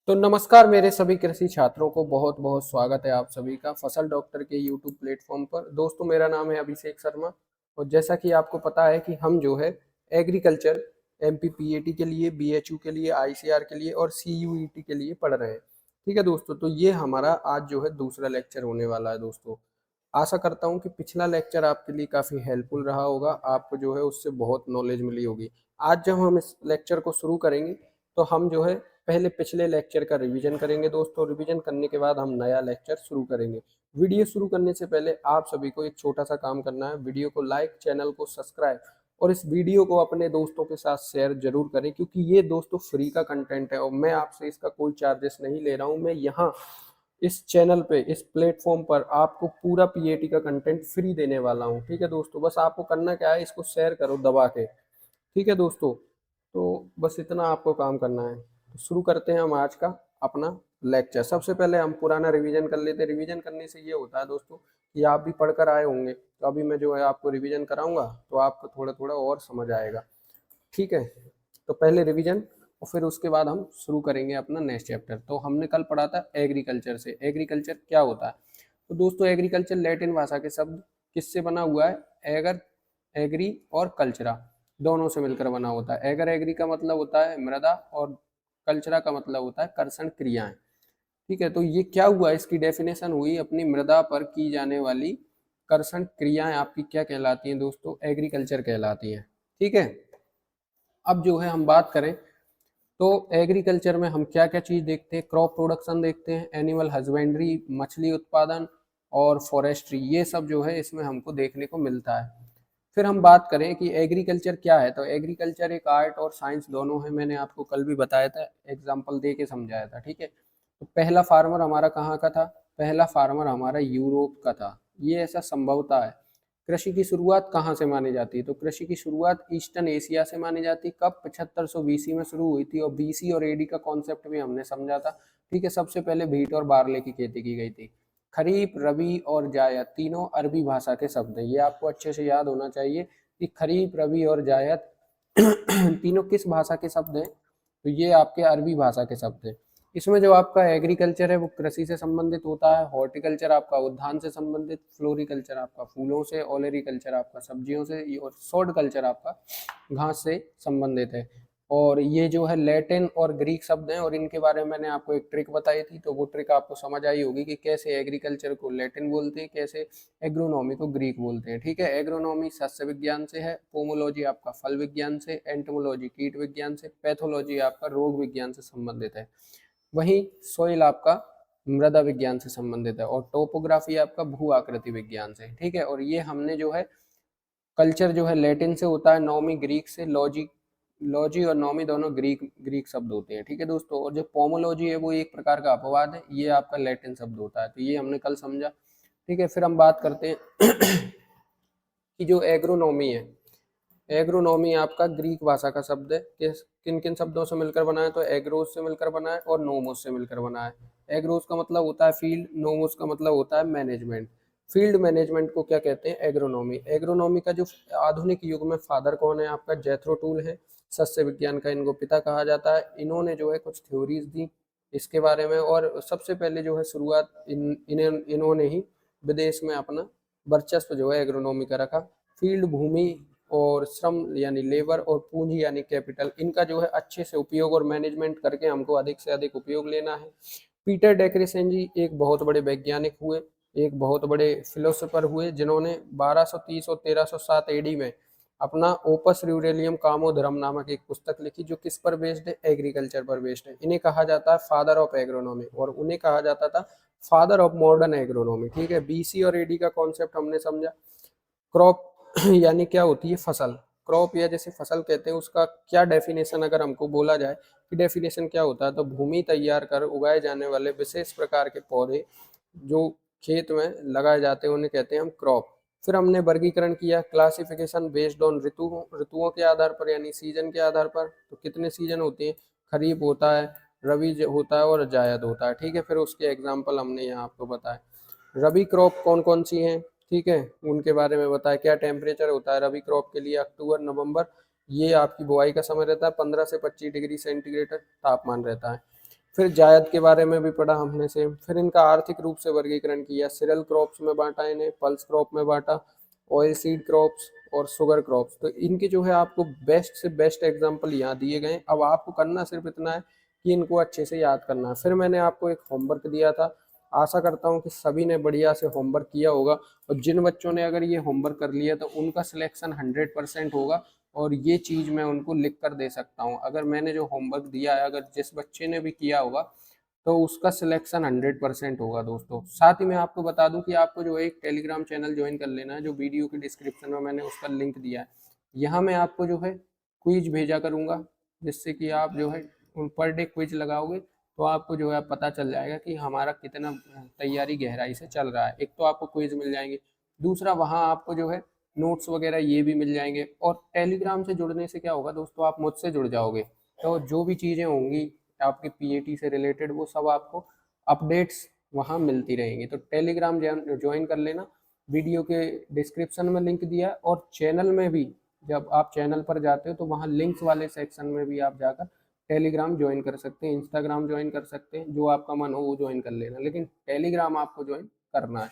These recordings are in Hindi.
तो नमस्कार मेरे सभी कृषि छात्रों को बहुत बहुत स्वागत है आप सभी का फसल डॉक्टर के यूट्यूब प्लेटफॉर्म पर। दोस्तों मेरा नाम है अभिषेक शर्मा और जैसा कि आपको पता है कि हम जो है एग्रीकल्चर एमपीपीएटी के लिए, बीएचयू के लिए, आईसीआर के लिए और सीयूईटी के लिए पढ़ रहे हैं। ठीक है दोस्तों, तो ये हमारा आज जो है दूसरा लेक्चर होने वाला है। दोस्तों आशा करता हूँ कि पिछला लेक्चर आपके लिए काफ़ी हेल्पफुल रहा होगा, आपको जो है उससे बहुत नॉलेज मिली होगी। आज जब हम इस लेक्चर को शुरू करेंगे तो हम जो है पहले पिछले लेक्चर का रिवीजन करेंगे। दोस्तों रिवीजन करने के बाद हम नया लेक्चर शुरू करेंगे। वीडियो शुरू करने से पहले आप सभी को एक छोटा सा काम करना है, वीडियो को लाइक, चैनल को सब्सक्राइब और इस वीडियो को अपने दोस्तों के साथ शेयर जरूर करें, क्योंकि ये दोस्तों फ्री का कंटेंट है और मैं आपसे इसका कोई चार्जेस नहीं ले रहा हूँ। मैं यहाँ इस चैनल पे, इस प्लेटफॉर्म पर आपको पूरा पीएटी का कंटेंट फ्री देने वाला हूँ। ठीक है दोस्तों, बस आपको करना क्या है, इसको शेयर करो दबा के। ठीक है दोस्तों, तो बस इतना आपको काम करना है। तो शुरू करते हैं हम आज का अपना लेक्चर। सबसे पहले हम पुराना रिवीजन कर लेते हैं। रिवीजन करने से ये होता है दोस्तों कि आप भी पढ़कर आए होंगे, तो अभी मैं जो है आपको रिवीजन कराऊंगा तो आपको थोड़ा थोड़ा और समझ आएगा। ठीक है, तो पहले रिवीजन और फिर उसके बाद हम शुरू करेंगे अपना नेक्स्ट चैप्टर। तो हमने कल पढ़ा था एग्रीकल्चर से, एग्रीकल्चर क्या होता है। तो दोस्तों एग्रीकल्चर लैटिन भाषा के शब्द किससे बना हुआ है, एगर, एग्री और कल्चरा दोनों से मिलकर बना होता है। एगर एग्री का मतलब होता है मृदा और कल्चरा का मतलब होता है कर्षण क्रियाएं। ठीक है, तो ये क्या हुआ, इसकी डेफिनेशन हुई अपनी मृदा पर की जाने वाली कर्षण क्रियाएं आपकी क्या कहलाती हैं दोस्तों, एग्रीकल्चर कहलाती हैं। ठीक है, अब जो है हम बात करें तो एग्रीकल्चर में हम क्या क्या चीज़ देखते हैं, क्रॉप प्रोडक्शन देखते हैं, एनिमल हस्बेंड्री, मछली उत्पादन और फॉरेस्ट्री, ये सब जो है इसमें हमको देखने को मिलता है। फिर हम बात करें कि एग्रीकल्चर क्या है, तो एग्रीकल्चर एक आर्ट और साइंस दोनों है। मैंने आपको कल भी बताया था, एग्जाम्पल दे के समझाया था। ठीक है, तो पहला फार्मर हमारा कहाँ का था, पहला फार्मर हमारा यूरोप का था। ये ऐसा संभवता है। कृषि की शुरुआत कहाँ से मानी जाती है, तो कृषि की शुरुआत ईस्टर्न एशिया से मानी जाती है। कब, 7500 बीसी में शुरू हुई थी और बीसी और एडी का कॉन्सेप्ट भी हमने समझा था। ठीक है, सबसे पहले व्हीट और बार्ले की खेती की गई थी। खरीफ, रबी और जायद तीनों अरबी भाषा के शब्द हैं, ये आपको अच्छे से याद होना चाहिए कि खरीफ, रबी और जायद तीनों किस भाषा के शब्द हैं, तो ये आपके अरबी भाषा के शब्द हैं। इसमें जो आपका एग्रीकल्चर है वो कृषि से संबंधित होता है, हॉर्टिकल्चर आपका उद्यान से संबंधित, फ्लोरिकल्चर आपका फूलों से, ओलेरिकल्चर आपका सब्जियों से और सॉर्ट कल्चर आपका घास से संबंधित है। और ये जो है लैटिन और ग्रीक शब्द हैं और इनके बारे में मैंने आपको एक ट्रिक बताई थी, तो वो ट्रिक आपको समझ आई होगी कि कैसे एग्रीकल्चर को लैटिन बोलते हैं, कैसे एग्रोनॉमी को ग्रीक बोलते हैं। ठीक है, एग्रोनॉमी शस्य विज्ञान से है, पोमोलॉजी आपका फल विज्ञान से, एंटोमोलॉजी कीट विज्ञान से, पैथोलॉजी आपका रोग विज्ञान से संबंधित है। वहीं सोइल आपका मृदा विज्ञान से संबंधित है और टोपोग्राफी आपका भू आकृति विज्ञान से। ठीक है, और ये हमने जो है कल्चर जो है लैटिन से होता है, नॉमी ग्रीक से, लॉजी लॉजी और नॉमी दोनों ग्रीक ग्रीक शब्द होते हैं। ठीक है दोस्तों, और जो पोमोलॉजी है वो एक प्रकार का अपवाद है, ये आपका लैटिन शब्द होता है, तो ये हमने कल समझा। ठीक है, फिर हम बात करते हैं कि जो एग्रोनॉमी है, एग्रोनॉमी आपका ग्रीक भाषा का शब्द है। किन किन शब्दों से मिलकर बना है, तो एग्रोस से मिलकर बना है और नोमोस से मिलकर बना है। एग्रोस का मतलब होता है फील्ड, नोमोस का मतलब होता है मैनेजमेंट। फील्ड मैनेजमेंट को क्या कहते हैं, एग्रोनॉमी। एग्रोनॉमी का जो आधुनिक युग में फादर कौन है, आपका जैथरो टूल है, सस्य विज्ञान का इनको पिता कहा जाता है। इन्होंने जो है कुछ थ्योरीज दी इसके बारे में और सबसे पहले जो है शुरुआत इन्होंने ही विदेश में अपना वर्चस्व जो है एग्रोनॉमी का रखा। फील्ड, भूमि और श्रम यानी लेबर और पूंजी यानी कैपिटल, इनका जो है अच्छे से उपयोग और मैनेजमेंट करके हमको अधिक से अधिक उपयोग लेना है। पीटर डेक्रेसन जी एक बहुत बड़े वैज्ञानिक हुए, एक बहुत बड़े फिलोसोफर हुए, जिन्होंने 1230 और 1307 एडी में अपना ओपस रूरेलियम कामोधर्म नामक एक पुस्तक लिखी, जो किस पर बेस्ड है, एग्रीकल्चर पर बेस्ड है। इन्हें कहा जाता है फादर ऑफ एग्रोनॉमी और उन्हें कहा जाता था फादर ऑफ मॉडर्न एग्रोनॉमी। ठीक है, बीसी और एडी का कॉन्सेप्ट हमने समझा। क्रॉप यानी क्या होती है, फसल। क्रॉप या जैसे फसल कहते हैं, उसका क्या डेफिनेशन अगर हमको बोला जाए कि डेफिनेशन क्या होता है, तो भूमि तैयार कर उगाए जाने वाले विशेष प्रकार के पौधे जो खेत में लगाए जाते हैं उन्हें कहते हैं हम क्रॉप। फिर हमने वर्गीकरण किया, क्लासिफिकेशन बेस्ड ऑन ऋतुओं के आधार पर यानी सीजन के आधार पर। तो कितने सीजन होते हैं, खरीफ होता है, रबी होता है और जायद होता है। ठीक है, फिर उसके एग्जाम्पल हमने यहाँ आपको बताया। रबी क्रॉप कौन कौन सी हैं, ठीक है, उनके बारे में बताया। क्या टेम्परेचर होता है रबी क्रॉप के लिए, अक्टूबर नवंबर ये आपकी बुआई का समय रहता है, 15 से 25 डिग्री सेंटीग्रेड तापमान रहता है। फिर जायद के बारे में भी पढ़ा हमने सेम। फिर इनका आर्थिक रूप से वर्गीकरण किया, सीरियल क्रॉप्स में बांटा इन्हें, पल्स क्रॉप में बांटा, ऑयल सीड क्रॉप्स और शुगर क्रॉप्स। तो इनके जो है आपको बेस्ट से बेस्ट एग्जाम्पल यहाँ दिए गए। अब आपको करना सिर्फ इतना है कि इनको अच्छे से याद करना है। फिर मैंने आपको एक होमवर्क दिया था, आशा करता हूँ कि सभी ने बढ़िया से होमवर्क किया होगा, और जिन बच्चों ने अगर ये होमवर्क कर लिया तो उनका सिलेक्शन 100% होगा, और ये चीज़ मैं उनको लिख कर दे सकता हूँ। अगर मैंने जो होमवर्क दिया है, अगर जिस बच्चे ने भी किया होगा तो उसका सिलेक्शन 100% होगा दोस्तों। साथ ही मैं आपको बता दूं कि आपको जो है एक टेलीग्राम चैनल ज्वाइन कर लेना है, जो वीडियो की डिस्क्रिप्शन में मैंने उसका लिंक दिया है। यहाँ मैं आपको जो है क्विज भेजा करूँगा, जिससे कि आप जो है उन पर डे क्विज लगाओगे तो आपको जो है पता चल जाएगा कि हमारा कितना तैयारी गहराई से चल रहा है। एक तो आपको क्विज मिल जाएंगे, दूसरा वहाँ आपको जो है नोट्स वगैरह ये भी मिल जाएंगे। और टेलीग्राम से जुड़ने से क्या होगा दोस्तों, आप मुझसे जुड़ जाओगे तो जो भी चीज़ें होंगी आपके पीएटी से रिलेटेड वो सब आपको अपडेट्स वहाँ मिलती रहेंगी। तो टेलीग्राम ज्वाइन कर लेना, वीडियो के डिस्क्रिप्शन में लिंक दिया है, और चैनल में भी जब आप चैनल पर जाते हो तो वहाँ लिंक्स वाले सेक्शन में भी आप जाकर टेलीग्राम ज्वाइन कर सकते हैं, इंस्टाग्राम ज्वाइन कर सकते हैं, जो आपका मन हो वो ज्वाइन कर लेना, लेकिन टेलीग्राम आपको ज्वाइन करना है।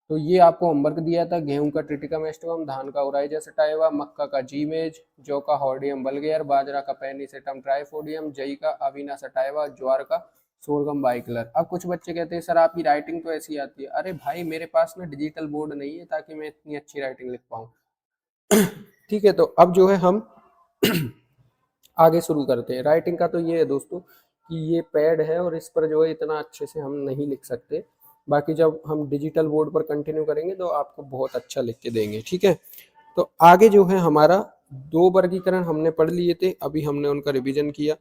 तो ये आपको होमवर्क दिया था, गेहूं का ट्रिटिकम एस्टिवम, धान का उराइजा सटाइवा, मक्का का जीमेज, जौ का हॉर्डियम वल्गेयर, बाजरा का पेनिसेटम ट्राइफोडियम, जई का अविना सटाइवा, ज्वार का सोरगम बाइकलर। अब कुछ बच्चे कहते हैं सर आपकी राइटिंग तो ऐसी आती है। अरे भाई मेरे पास में डिजिटल बोर्ड नहीं है ताकि मैं इतनी अच्छी राइटिंग लिख पाऊँ। ठीक है, तो अब जो है हम आगे शुरू करते हैं। राइटिंग का तो ये है दोस्तों कि ये पैड है और इस पर जो है इतना अच्छे से हम नहीं लिख सकते, बाकी जब हम डिजिटल बोर्ड पर कंटिन्यू करेंगे तो आपको बहुत अच्छा लिख के देंगे। ठीक है, तो आगे जो है हमारा दो वर्गीकरण हमने पढ़ लिए थे, अभी हमने उनका रिवीजन किया।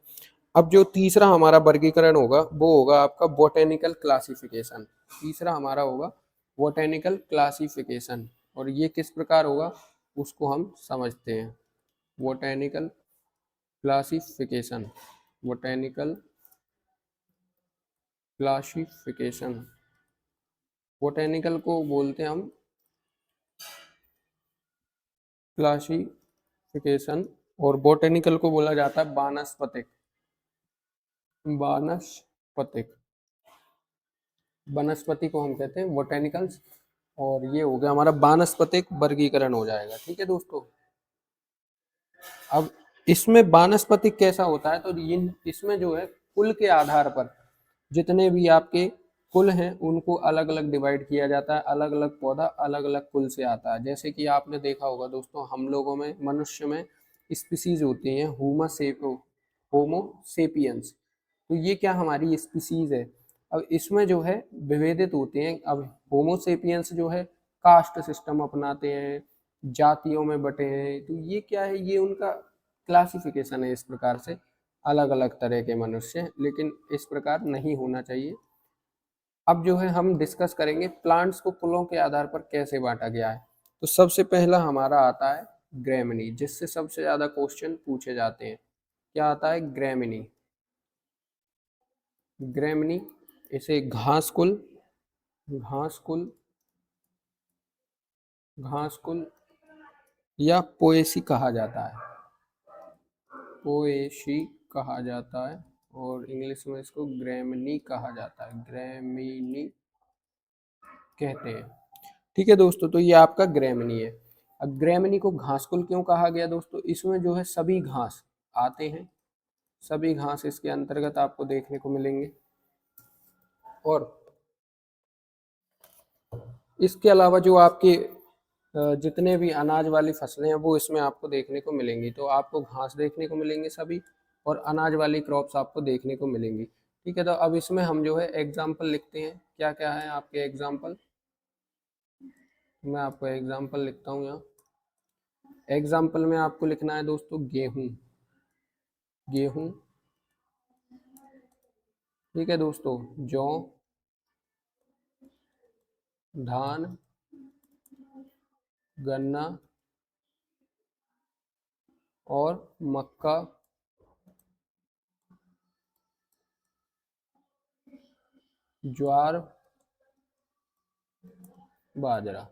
अब जो तीसरा हमारा वर्गीकरण होगा वो होगा आपका बोटेनिकल क्लासिफिकेशन। तीसरा हमारा होगा बोटेनिकल क्लासिफिकेशन, और ये किस प्रकार होगा उसको हम समझते हैं। Botanical classification, botanical classification, botanical को बोलते हैं हम क्लासिफिकेशन, और बोटेनिकल को बोला जाता है वानस्पतिक। वानस्पतिक, वनस्पति को हम कहते हैं बोटेनिकल्स, और ये हो गया हमारा वानस्पतिक वर्गीकरण हो जाएगा। ठीक है दोस्तों, अब इसमें वानस्पतिक कैसा होता है, तो इन इसमें जो है कुल के आधार पर जितने भी आपके कुल हैं उनको अलग अलग डिवाइड किया जाता है, अलग अलग पौधा अलग अलग कुल से आता है। जैसे कि आपने देखा होगा दोस्तों, हम लोगों में, मनुष्य में स्पीसीज होती हैं होमोसेपियंस, तो ये क्या हमारी स्पीसीज है। अब इसमें जो है विभेदित होते हैं। अब होमोसेपियंस जो है कास्ट सिस्टम अपनाते हैं, जातियों में बटे हैं, तो ये क्या है, ये उनका क्लासिफिकेशन है। इस प्रकार से अलग अलग तरह के मनुष्य, लेकिन इस प्रकार नहीं होना चाहिए। अब जो है हम डिस्कस करेंगे प्लांट्स को कुलों के आधार पर कैसे बांटा गया है। तो सबसे पहला हमारा आता है ग्रेमिनी, जिससे सबसे ज्यादा क्वेश्चन पूछे जाते हैं। क्या आता है, ग्रेमिनी। ग्रेमिनी, इसे घास कुल, घास कुल, घास कुल या पोएसी कहा जाता है, पोएसी कहा जाता है, और इंग्लिश में इसको ग्रेमिनी कहा जाता है, ग्रेमिनी कहते हैं। ठीक है दोस्तों, तो ये आपका ग्रेमिनी है। अब ग्रेमिनी को घासकुल क्यों कहा गया दोस्तों, इसमें जो है सभी घास आते हैं, सभी घास इसके अंतर्गत आपको देखने को मिलेंगे, और इसके अलावा जो आपके जितने भी अनाज वाली फसलें हैं वो इसमें आपको देखने को मिलेंगी। तो आपको घास देखने को मिलेंगे सभी, और अनाज वाली क्रॉप्स आपको देखने को मिलेंगी। ठीक है, तो अब इसमें हम जो है एग्जाम्पल लिखते हैं। क्या क्या है आपके एग्जाम्पल, मैं आपको एग्जाम्पल लिखता हूँ यहाँ। एग्जाम्पल में आपको लिखना है दोस्तों गेहूं, गेहूं। ठीक है दोस्तों, जौ, धान, गन्ना और मक्का, ज्वार, बाजरा।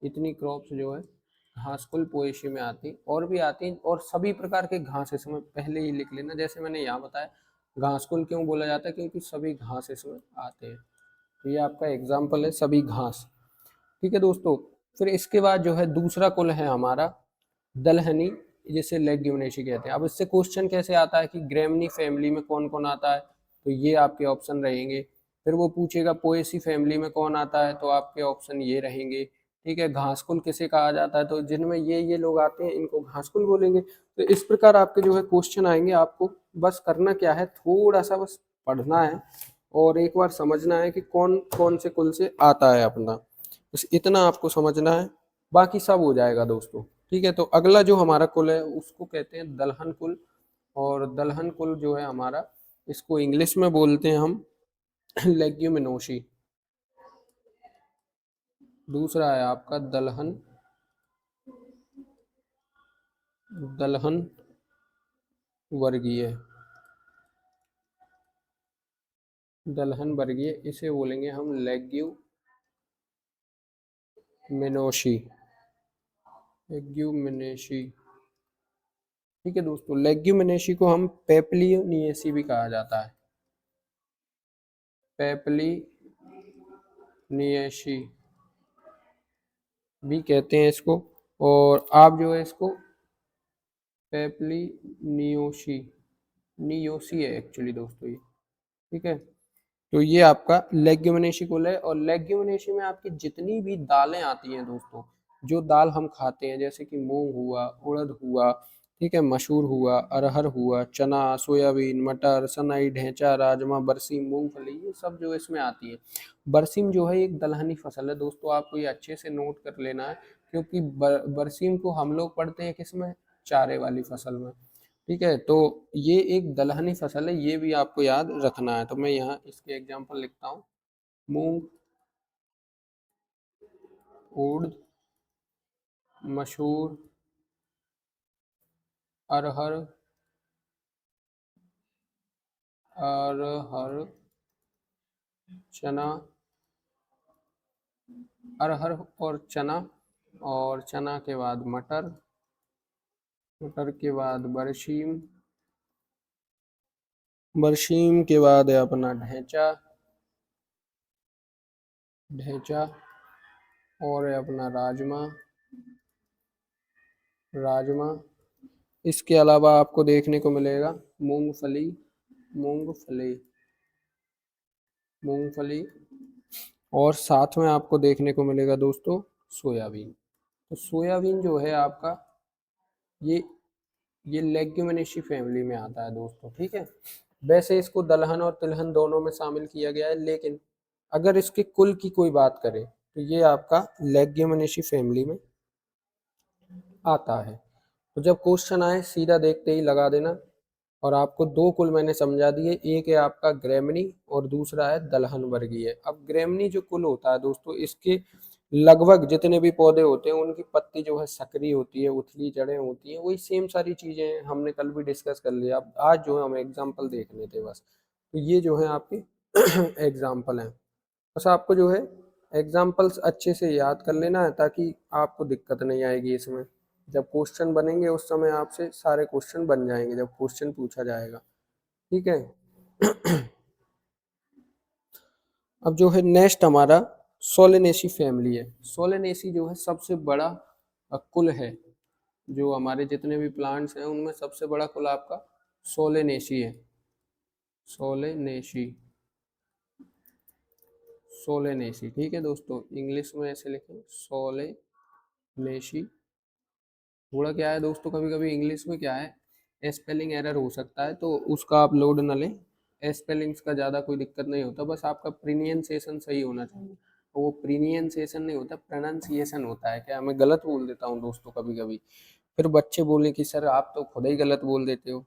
इतनी क्रॉप्स जो है घासकुल पोएसी में आती, और भी आती, और सभी प्रकार के घास इसमें पहले ही लिख लेना, जैसे मैंने यहाँ बताया घास कुल क्यों बोला जाता है? क्योंकि सभी घास इसमें आते हैं। तो ये आपका एग्जाम्पल है सभी घास। ठीक है दोस्तों। फिर इसके बाद जो है दूसरा कुल है हमारा दलहनी, जिसे लेग्यूमिनेसी कहते हैं। अब इससे क्वेश्चन कैसे आता है कि ग्रेमनी फैमिली में कौन कौन आता है, तो ये आपके ऑप्शन रहेंगे। फिर वो पूछेगा पोएसी फैमिली में कौन आता है, तो आपके ऑप्शन ये रहेंगे। ठीक है, घासकुल किसे कहा जाता है, तो जिनमें ये लोग आते हैं इनको घासकुल बोलेंगे। तो इस प्रकार आपके जो है क्वेश्चन आएंगे। आपको बस करना क्या है, थोड़ा सा बस पढ़ना है और एक बार समझना है कि कौन कौन से कुल से आता है अपना, बस इतना आपको समझना है, बाकी सब हो जाएगा दोस्तों। ठीक है, तो अगला जो हमारा कुल है उसको कहते हैं दलहन कुल। और दलहन कुल जो है हमारा, इसको इंग्लिश में बोलते हैं हम लेग्यूमिनोसी। दूसरा है आपका दलहन, दलहन वर्गीय, दलहन वर्गीय इसे बोलेंगे हम लेग्यूमिनोसी, लेग्यूमिनेसी। ठीक है दोस्तों, लेग्यूमिनेसी को हम पेपलियोनियेसी भी कहा जाता है, पेपलिनियेसी भी कहते हैं इसको। और आप जो है इसको पेपलिनियोसी, नियोसी है एक्चुअली दोस्तों ये। ठीक है, तो ये आपका लेग्यूमिनेसी कुल है। और लेग्यूमिनेसी में आपकी जितनी भी दालें आती हैं दोस्तों, जो दाल हम खाते हैं, जैसे कि मूंग हुआ, उड़द हुआ, ठीक है, मसूर हुआ, अरहर हुआ, चना, सोयाबीन, मटर, सनई, ढेंचा, राजमा, बरसीम, मूंगफली, ये सब जो इसमें आती है। बरसीम जो है एक दलहनी फसल है दोस्तों, आपको ये अच्छे से नोट कर लेना है, क्योंकि बरसीम को हम लोग पढ़ते हैं किसमें, चारे वाली फसल में। ठीक है, तो ये एक दलहनी फसल है, ये भी आपको याद रखना है। तो मैं यहाँ इसके एग्जांपल लिखता हूँ, मूंग, उड़द, मसूर, अरहर, अरहर, चना, अरहर और चना, और चना के बाद मटर, मटर के बाद बरसीम, बरसीम के बाद है अपना ढेंचा, ढेंचा, और है अपना राजमा, राजमा। इसके अलावा आपको देखने को मिलेगा मूंगफली, मूंगफली, मूंगफली। और साथ में आपको देखने को मिलेगा दोस्तों सोयाबीन। तो सोयाबीन जो है आपका, ये ये लेग्यूमिनेसी फैमिली में आता है दोस्तों। ठीक है, वैसे इसको दलहन और तिलहन दोनों में शामिल किया गया है, लेकिन अगर इसके कुल की कोई बात करें तो ये आपका लेग्यूमिनेसी फैमिली में आता है। तो जब क्वेश्चन आए सीधा देखते ही लगा देना। और आपको दो कुल मैंने समझा दिए, एक है आपका ग्रेमनी और दूसरा है दलहन वर्गीय। अब ग्रेमनी जो कुल होता है दोस्तों, इसके लगभग जितने भी पौधे होते हैं उनकी पत्ती जो है सक्रिय होती है, उथली जड़ें होती हैं, वही सेम सारी चीजें हमने कल भी डिस्कस कर लिया। अब आज जो है हम एग्जाम्पल देख लेते बस। तो ये जो है आपके एग्जाम्पल हैं। बस आपको जो है एग्जाम्पल्स अच्छे से याद कर लेना है, ताकि आपको दिक्कत नहीं आएगी इसमें। जब क्वेश्चन बनेंगे उस समय आपसे सारे क्वेश्चन बन जाएंगे, जब क्वेश्चन पूछा जाएगा। ठीक है। अब जो है नेक्स्ट हमारा सोलेनेसी फैमिली है। सोलेनेसी जो है सबसे बड़ा कुल है, जो हमारे जितने भी प्लांट्स हैं उनमें सबसे बड़ा कुल आपका सोलेनेसी है, सोलेनेसी, सोलेनेसी। ठीक है दोस्तों, इंग्लिश में ऐसे लिखें सोलेनेसी। थोड़ा क्या है दोस्तों, कभी कभी इंग्लिश में क्या है स्पेलिंग एरर हो सकता है, तो उसका आप लोड न लें। स्पेलिंग्स का ज़्यादा कोई दिक्कत नहीं होता, बस आपका प्रोनाउंसिएशन सही होना चाहिए। तो वो प्रोनाउंसिएशन नहीं होता, प्रोनाउंसिएशन होता है। क्या मैं गलत बोल देता हूँ दोस्तों कभी कभी, फिर बच्चे बोले कि सर आप तो खुद ही गलत बोल देते हो,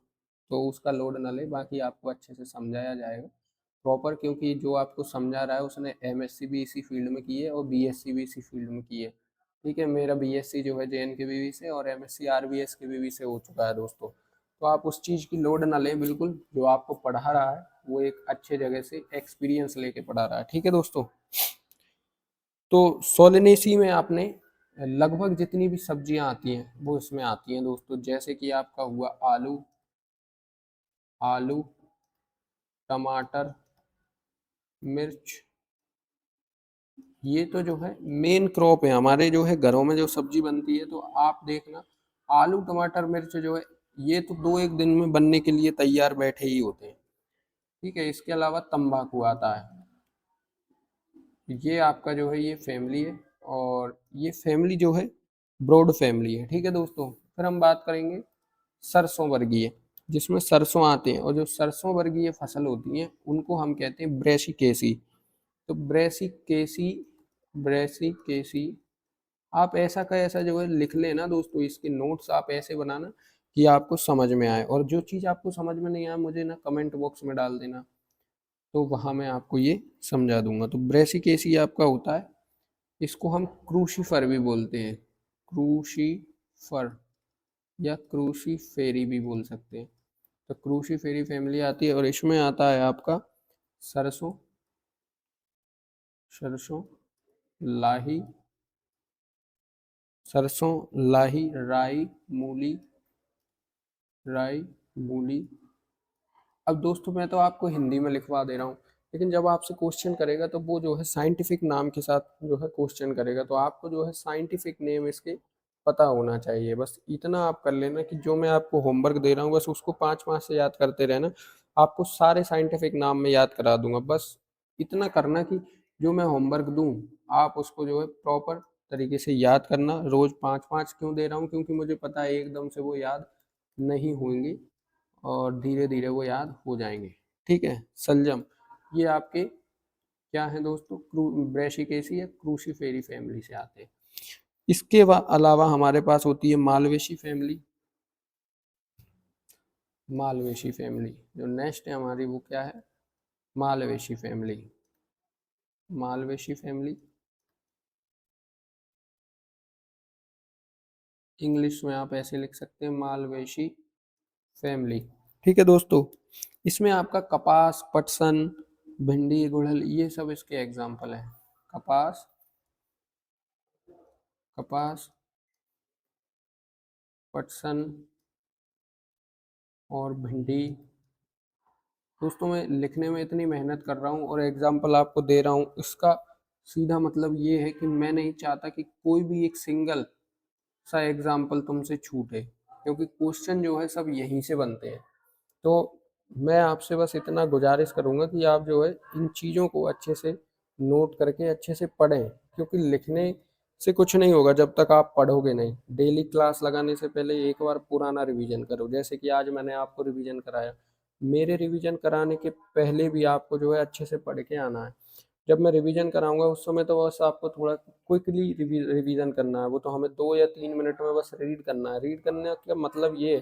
तो उसका लोड न ले, बाकी आपको अच्छे से समझाया जाएगा प्रॉपर। क्योंकि जो आपको समझा रहा है उसने एमएससी भी इसी फील्ड में की है और बीएससी भी इसी फील्ड में की है। ठीक है, मेरा बीएससी जो है जेएनकेवीवी से और एमएससी आरबीएस के वीवी से हो चुका है दोस्तों। तो आप उस चीज़ की लोड ना लें बिल्कुल, जो आपको पढ़ा रहा है वो एक अच्छे जगह से एक्सपीरियंस लेके पढ़ा रहा है। ठीक है दोस्तों। तो सोलनेसी में आपने लगभग जितनी भी सब्जियां आती हैं वो इसमें आती हैं दोस्तों, जैसे कि आपका हुआ आलू, आलू, टमाटर, मिर्च, ये तो जो है मेन क्रॉप है हमारे, जो है घरों में जो सब्जी बनती है। तो आप देखना, आलू टमाटर मिर्च जो है, ये तो दो एक दिन में बनने के लिए तैयार बैठे ही होते हैं। ठीक है, इसके अलावा तंबाकू आता है। ये आपका जो है ये फैमिली है, और ये फैमिली जो है ब्रॉड फैमिली है। ठीक है दोस्तों, फिर हम बात करेंगे सरसों वर्गीय, जिसमें सरसों आते हैं, और जो सरसों वर्गीय फसल होती हैं उनको हम कहते हैं ब्रेसिकेसी। तो ब्रेसिकेसी, ब्रेसिकेसी, आप ऐसा का ऐसा जो है लिख लेना दोस्तों, इसके नोट्स आप ऐसे बनाना कि आपको समझ में आए, और जो चीज़ आपको समझ में नहीं आए मुझे ना कमेंट बॉक्स में डाल देना, तो वहाँ मैं आपको ये समझा दूंगा। तो ब्रेसिकेसी आपका होता है, इसको हम क्रूसीफर भी बोलते हैं, क्रूसीफर या क्रूसीफेरी भी बोल सकते हैं। तो क्रूसीफेरी फैमिली आती है, और इसमें आता है आपका सरसों, सरसों, लाही, सरसों, लाही, राई, मूली, राई, मूली। अब दोस्तों मैं तो आपको हिंदी में लिखवा दे रहा हूँ, लेकिन जब आपसे क्वेश्चन करेगा तो वो जो है साइंटिफिक नाम के साथ जो है क्वेश्चन करेगा, तो आपको जो है साइंटिफिक नेम इसके पता होना चाहिए। बस इतना आप कर लेना कि जो मैं आपको होमवर्क दे रहा हूँ बस उसको 5 5 से याद करते रहना, आपको सारे साइंटिफिक नाम में याद करा दूंगा। बस इतना करना कि जो मैं होमवर्क दूँ आप उसको जो है प्रॉपर तरीके से याद करना। रोज 5 5 क्यों दे रहा हूँ, क्योंकि मुझे पता है एकदम से वो याद नहीं होंगी, और धीरे धीरे वो याद हो जाएंगे। ठीक है, संजम, ये आपके क्या है दोस्तों, ब्रेशिकेसी या क्रूसीफेरी फैमिली से आते हैं। इसके अलावा हमारे पास होती है मालवेशी फैमिली। मालवेशी फैमिली जो नेक्स्ट है हमारी, वो क्या है, मालवेशी फैमिली। मालवेशी फैमिली इंग्लिश में आप ऐसे लिख सकते हैं, मालवेशी फैमिली। ठीक है दोस्तों, इसमें आपका कपास, पटसन, भिंडी, गुड़हल, ये सब इसके एग्जाम्पल हैं। कपास, कपास, पटसन और भिंडी। दोस्तों मैं लिखने में इतनी मेहनत कर रहा हूँ और एग्जाम्पल आपको दे रहा हूँ, इसका सीधा मतलब ये है कि मैं नहीं चाहता कि कोई भी एक सिंगल सा एग्जाम्पल तुमसे छूटे, क्योंकि क्वेश्चन जो है सब यहीं से बनते हैं। तो मैं आपसे बस इतना गुजारिश करूंगा कि आप जो है इन चीज़ों को अच्छे से नोट करके अच्छे से पढ़ें, क्योंकि लिखने से कुछ नहीं होगा जब तक आप पढ़ोगे नहीं। डेली क्लास लगाने से पहले एक बार पुराना रिवीजन करो, जैसे कि आज मैंने आपको रिवीजन कराया। मेरे रिवीजन कराने के पहले भी आपको जो है अच्छे से पढ़ के आना है। जब मैं रिवीजन कराऊंगा उस समय तो बस आपको थोड़ा क्विकली रिवीजन करना है, वो तो हमें 2 या 3 मिनट में बस रीड करना है। रीड करने का मतलब ये है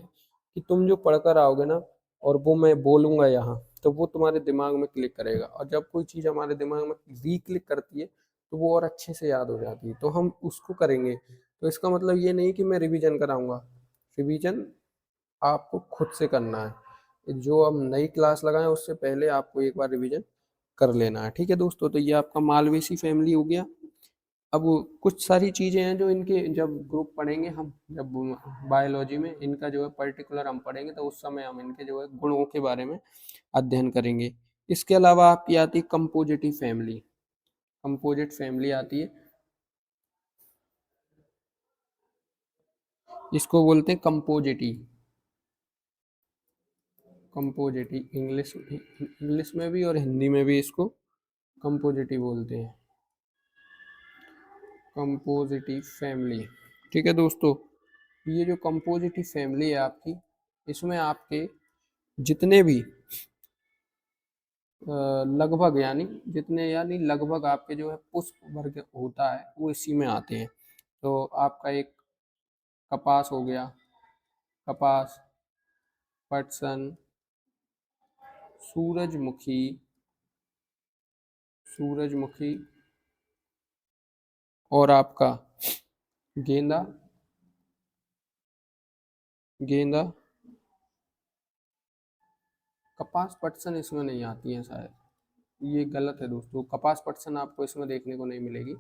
कि तुम जो पढ़ कर आओगे ना, और वो मैं बोलूँगा यहाँ, तो वो तुम्हारे दिमाग में क्लिक करेगा, और जब कोई चीज़ हमारे दिमाग में री-क्लिक करती है तो वो और अच्छे से याद हो जाती है, तो हम उसको करेंगे। तो इसका मतलब ये नहीं कि मैं रिवीजन कराऊंगा, रिवीजन आपको खुद से करना है। जो हम नई क्लास लगाएं उससे पहले आपको एक बार रिवीजन कर लेना है। ठीक है दोस्तों, तो ये आपका मालवेसी फैमिली हो गया। अब कुछ सारी चीज़ें हैं जो इनके जब ग्रुप पढ़ेंगे हम, जब बायोलॉजी में इनका जो है पर्टिकुलर हम पढ़ेंगे, तो उस समय हम इनके जो है गुणों के बारे में अध्ययन करेंगे। इसके अलावा आपकी आती है कंपोजिटिव फैमिली। कंपोजिट फैमिली आती है, इसको बोलते हैं कंपोजिटी। कंपोजिटी इंग्लिश, इंग्लिश में भी और हिंदी में भी इसको कंपोजिटी बोलते हैं, कंपोजिटिव फैमिली। ठीक है दोस्तों, ये जो कंपोजिटिव फैमिली है आपकी, इसमें आपके जितने भी लगभग यानी लगभग आपके जो है पुष्प वर्ग होता है वो इसी में आते हैं। तो आपका एक कपास हो गया, कपास, पटसन, सूरजमुखी, सूरजमुखी, और आपका गेंदा, गेंदा, कपास पटसन इसमें नहीं आती है शायद, ये गलत है दोस्तों, कपास पटसन आपको इसमें देखने को नहीं मिलेगी।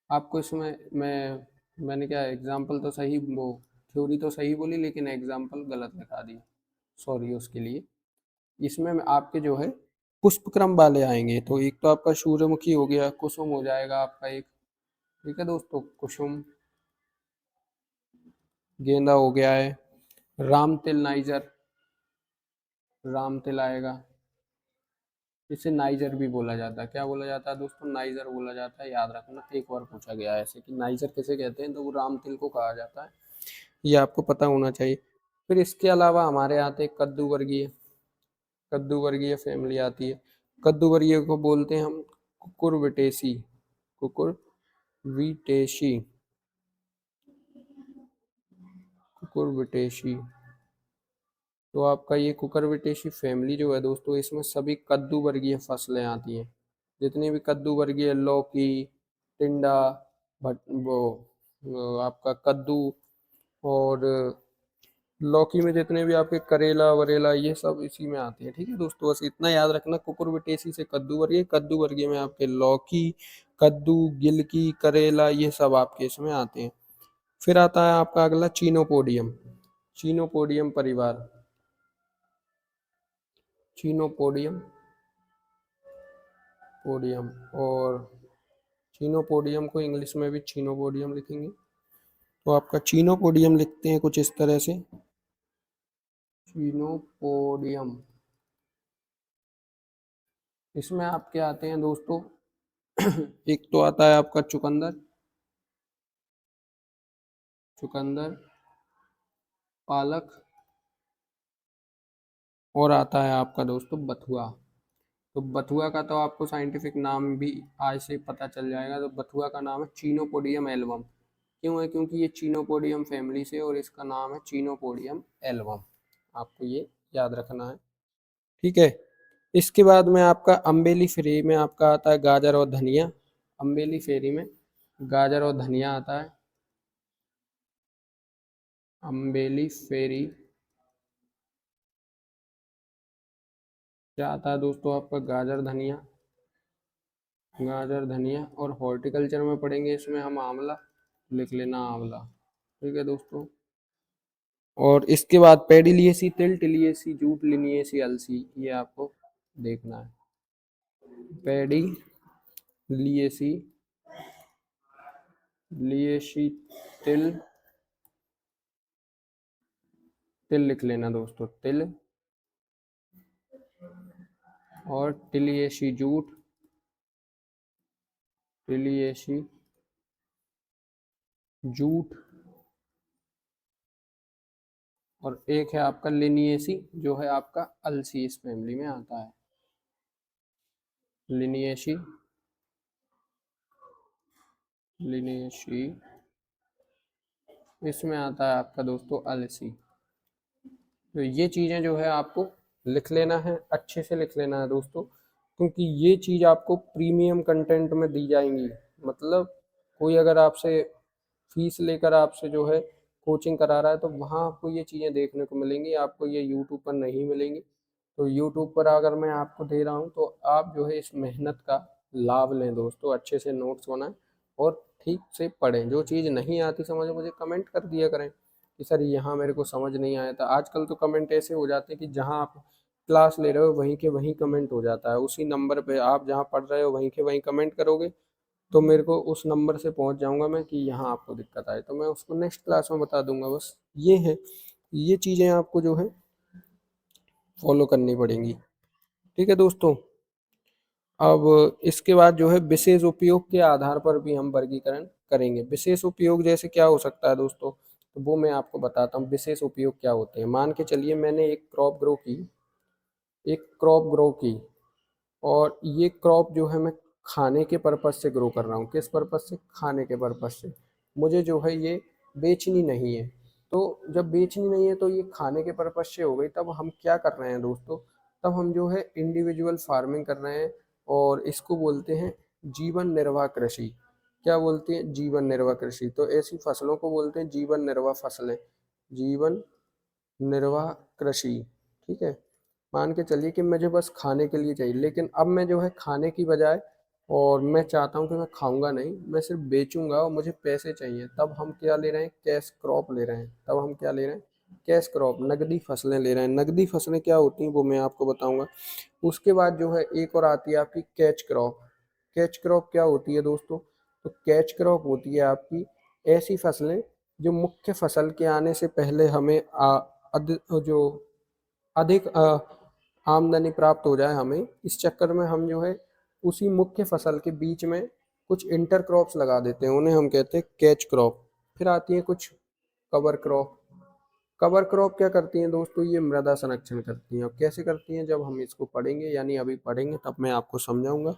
आपको इसमें मैंने क्या एग्जाम्पल तो सही, वो थ्योरी तो सही बोली लेकिन एग्जाम्पल गलत लिखा दी, सॉरी उसके लिए। इसमें आपके जो है पुष्प क्रम वाले आएंगे। तो एक तो आपका सूर्यमुखी हो गया, कुसुम हो जाएगा आपका एक, ठीक है दोस्तों, कुसुम, गेंदा हो गया है, राम तिल नाइजर, राम तिल आएगा, इसे नाइजर भी बोला जाता है। क्या बोला जाता है दोस्तों? नाइजर बोला जाता है, याद रखना, एक बार पूछा गया है ऐसे कि नाइजर किसे कहते हैं, तो वो राम तिल को कहा जाता है, ये आपको पता होना चाहिए। फिर इसके अलावा हमारे आते हैं कद्दू वर्गीय, कद्दू वर्गीय फैमिली आती है। कद्दू वर्गीय को बोलते हैं हम कुकुरबिटेसी, कुकुरबिटेसी, कुकुरबिटेसी। तो आपका ये कुकुरबिटेसी फैमिली जो है दोस्तों, इसमें सभी कद्दू वर्गीय फसलें आती हैं। जितनी भी कद्दू वर्गीय, लौकी, टिंडा, भट वो आपका कद्दू, और लौकी में जितने भी आपके करेला वरेला, ये सब इसी में आते हैं। ठीक है दोस्तों, बस इतना याद रखना, कुकुरबिटेसी से कद्दू वर्गीय, कद्दू वर्गीय में आपके लौकी, कद्दू, गिलकी, करेला, ये सब आपके इसमें आते हैं। फिर आता है आपका अगला चीनोपोडियम, चीनोपोडियम परिवार, चीनोपोडियम, पोडियम, और चीनोपोडियम को इंग्लिश में भी चीनोपोडियम लिखेंगे। तो आपका चीनोपोडियम लिखते हैं कुछ इस तरह से, चीनोपोडियम। इसमें आपके आते हैं दोस्तों एक तो आता है आपका चुकंदर, चुकंदर, पालक, और आता है आपका दोस्तों बथुआ। तो बथुआ का तो आपको साइंटिफिक नाम भी आज से पता चल जाएगा। तो बथुआ का नाम है चीनोपोडियम एल्बम। क्यों है? क्योंकि ये चीनोपोडियम फैमिली से, और इसका नाम है चीनोपोडियम एल्बम, आपको ये याद रखना है। ठीक है। इसके बाद में आपका अम्बेली फ्री में आपका आता है गाजर और धनिया, अम्बेली फेरी में गाजर और धनिया आता है, अम्बेली फेरी। क्या आता है दोस्तों आपका? गाजर धनिया, गाजर धनिया। और हॉर्टिकल्चर में पढ़ेंगे इसमें हम आंवला, लिख लेना आंवला। ठीक है दोस्तों। और इसके बाद पेडिलिएसी, तिल, टिलिएसी, जूट, लिनिएसी, अलसी, ये आपको देखना है। पेडी लिएसी, लिएसी, तिल, तिल लिख लेना दोस्तों, तिल, और टिलिएसी जूट, टिलिएसी जूट, और एक है आपका लिनिएसी, जो है आपका अलसी, इस फैमिली में आता है। लिनिएसी, लिनिएसी, इसमें आता है आपका दोस्तों अलसी। तो ये चीज़ें जो है आपको लिख लेना है, अच्छे से लिख लेना है दोस्तों, क्योंकि ये चीज़ आपको प्रीमियम कंटेंट में दी जाएंगी। मतलब कोई अगर आपसे फीस लेकर आपसे जो है कोचिंग करा रहा है, तो वहाँ आपको ये चीज़ें देखने को मिलेंगी, आपको ये यूट्यूब पर नहीं मिलेंगी। तो यूट्यूब पर अगर मैं आपको दे रहा हूँ, तो आप जो है इस मेहनत का लाभ लें दोस्तों, अच्छे से नोट्स बनाएं और ठीक से पढ़ें। जो चीज़ नहीं आती समझ, मुझे कमेंट कर दिया करें कि सर यहाँ मेरे को समझ नहीं आया था। आजकल तो कमेंट ऐसे हो जाते हैं कि जहाँ आप क्लास ले रहे हो वहीं के वहीं कमेंट हो जाता है, उसी नंबर पे आप जहाँ पढ़ रहे हो वहीं के वहीं कमेंट करोगे, तो मेरे को उस नंबर से पहुंच जाऊंगा मैं कि यहाँ आपको दिक्कत आए, तो मैं उसको नेक्स्ट क्लास में बता दूंगा। बस ये है, ये चीज़ें आपको जो है फॉलो करनी पड़ेंगी। ठीक है दोस्तों। अब इसके बाद जो है विशेष उपयोग के आधार पर भी हम वर्गीकरण करेंगे। विशेष उपयोग जैसे क्या हो सकता है दोस्तों, तो वो मैं आपको बताता हूँ विशेष उपयोग क्या होते हैं। मान के चलिए मैंने एक क्रॉप ग्रो की, एक क्रॉप ग्रो की, और ये क्रॉप जो है मैं खाने के पर्पज से ग्रो कर रहा हूँ। किस पर्पज से? खाने के पर्पज से। मुझे जो है ये बेचनी नहीं है। तो जब बेचनी नहीं है तो ये खाने के पर्पज से हो गई, तब हम क्या कर रहे हैं दोस्तों? तब हम जो है इंडिविजुअल फार्मिंग कर रहे हैं, और इसको बोलते हैं जीवन निर्वाह कृषि। क्या बोलते हैं? जीवन निर्वाह कृषि। तो ऐसी फसलों को बोलते हैं जीवन निर्वाह फसलें, जीवन निर्वाह कृषि। ठीक है। मान के चलिए कि मुझे बस खाने के लिए चाहिए, लेकिन अब मैं जो है खाने की बजाय, और मैं चाहता हूँ कि मैं खाऊंगा नहीं, मैं सिर्फ बेचूंगा और मुझे पैसे चाहिए, तब हम क्या ले रहे हैं? कैश क्रॉप ले रहे हैं। तब हम क्या ले रहे हैं? कैश क्रॉप, नकदी फसलें ले रहे हैं। नकदी फसलें क्या होती हैं वो मैं आपको बताऊंगा। उसके बाद जो है एक और आती है आपकी कैच क्रॉप। कैच क्रॉप क्या होती है दोस्तों? तो कैच क्रॉप होती है आपकी ऐसी फसलें जो मुख्य फसल के आने से पहले हमें जो अधिक आमदनी प्राप्त हो जाए हमें, इस चक्कर में हम जो है उसी मुख्य फसल के बीच में कुछ इंटर क्रॉप्स लगा देते हैं, उन्हें हम कहते हैं कैच क्रॉप। फिर आती है कुछ कवर क्रॉप। कवर क्रॉप क्या करती हैं दोस्तों? ये मृदा संरक्षण करती हैं। और कैसे करती हैं जब हम इसको पढ़ेंगे, यानी अभी पढ़ेंगे तब मैं आपको समझाऊंगा।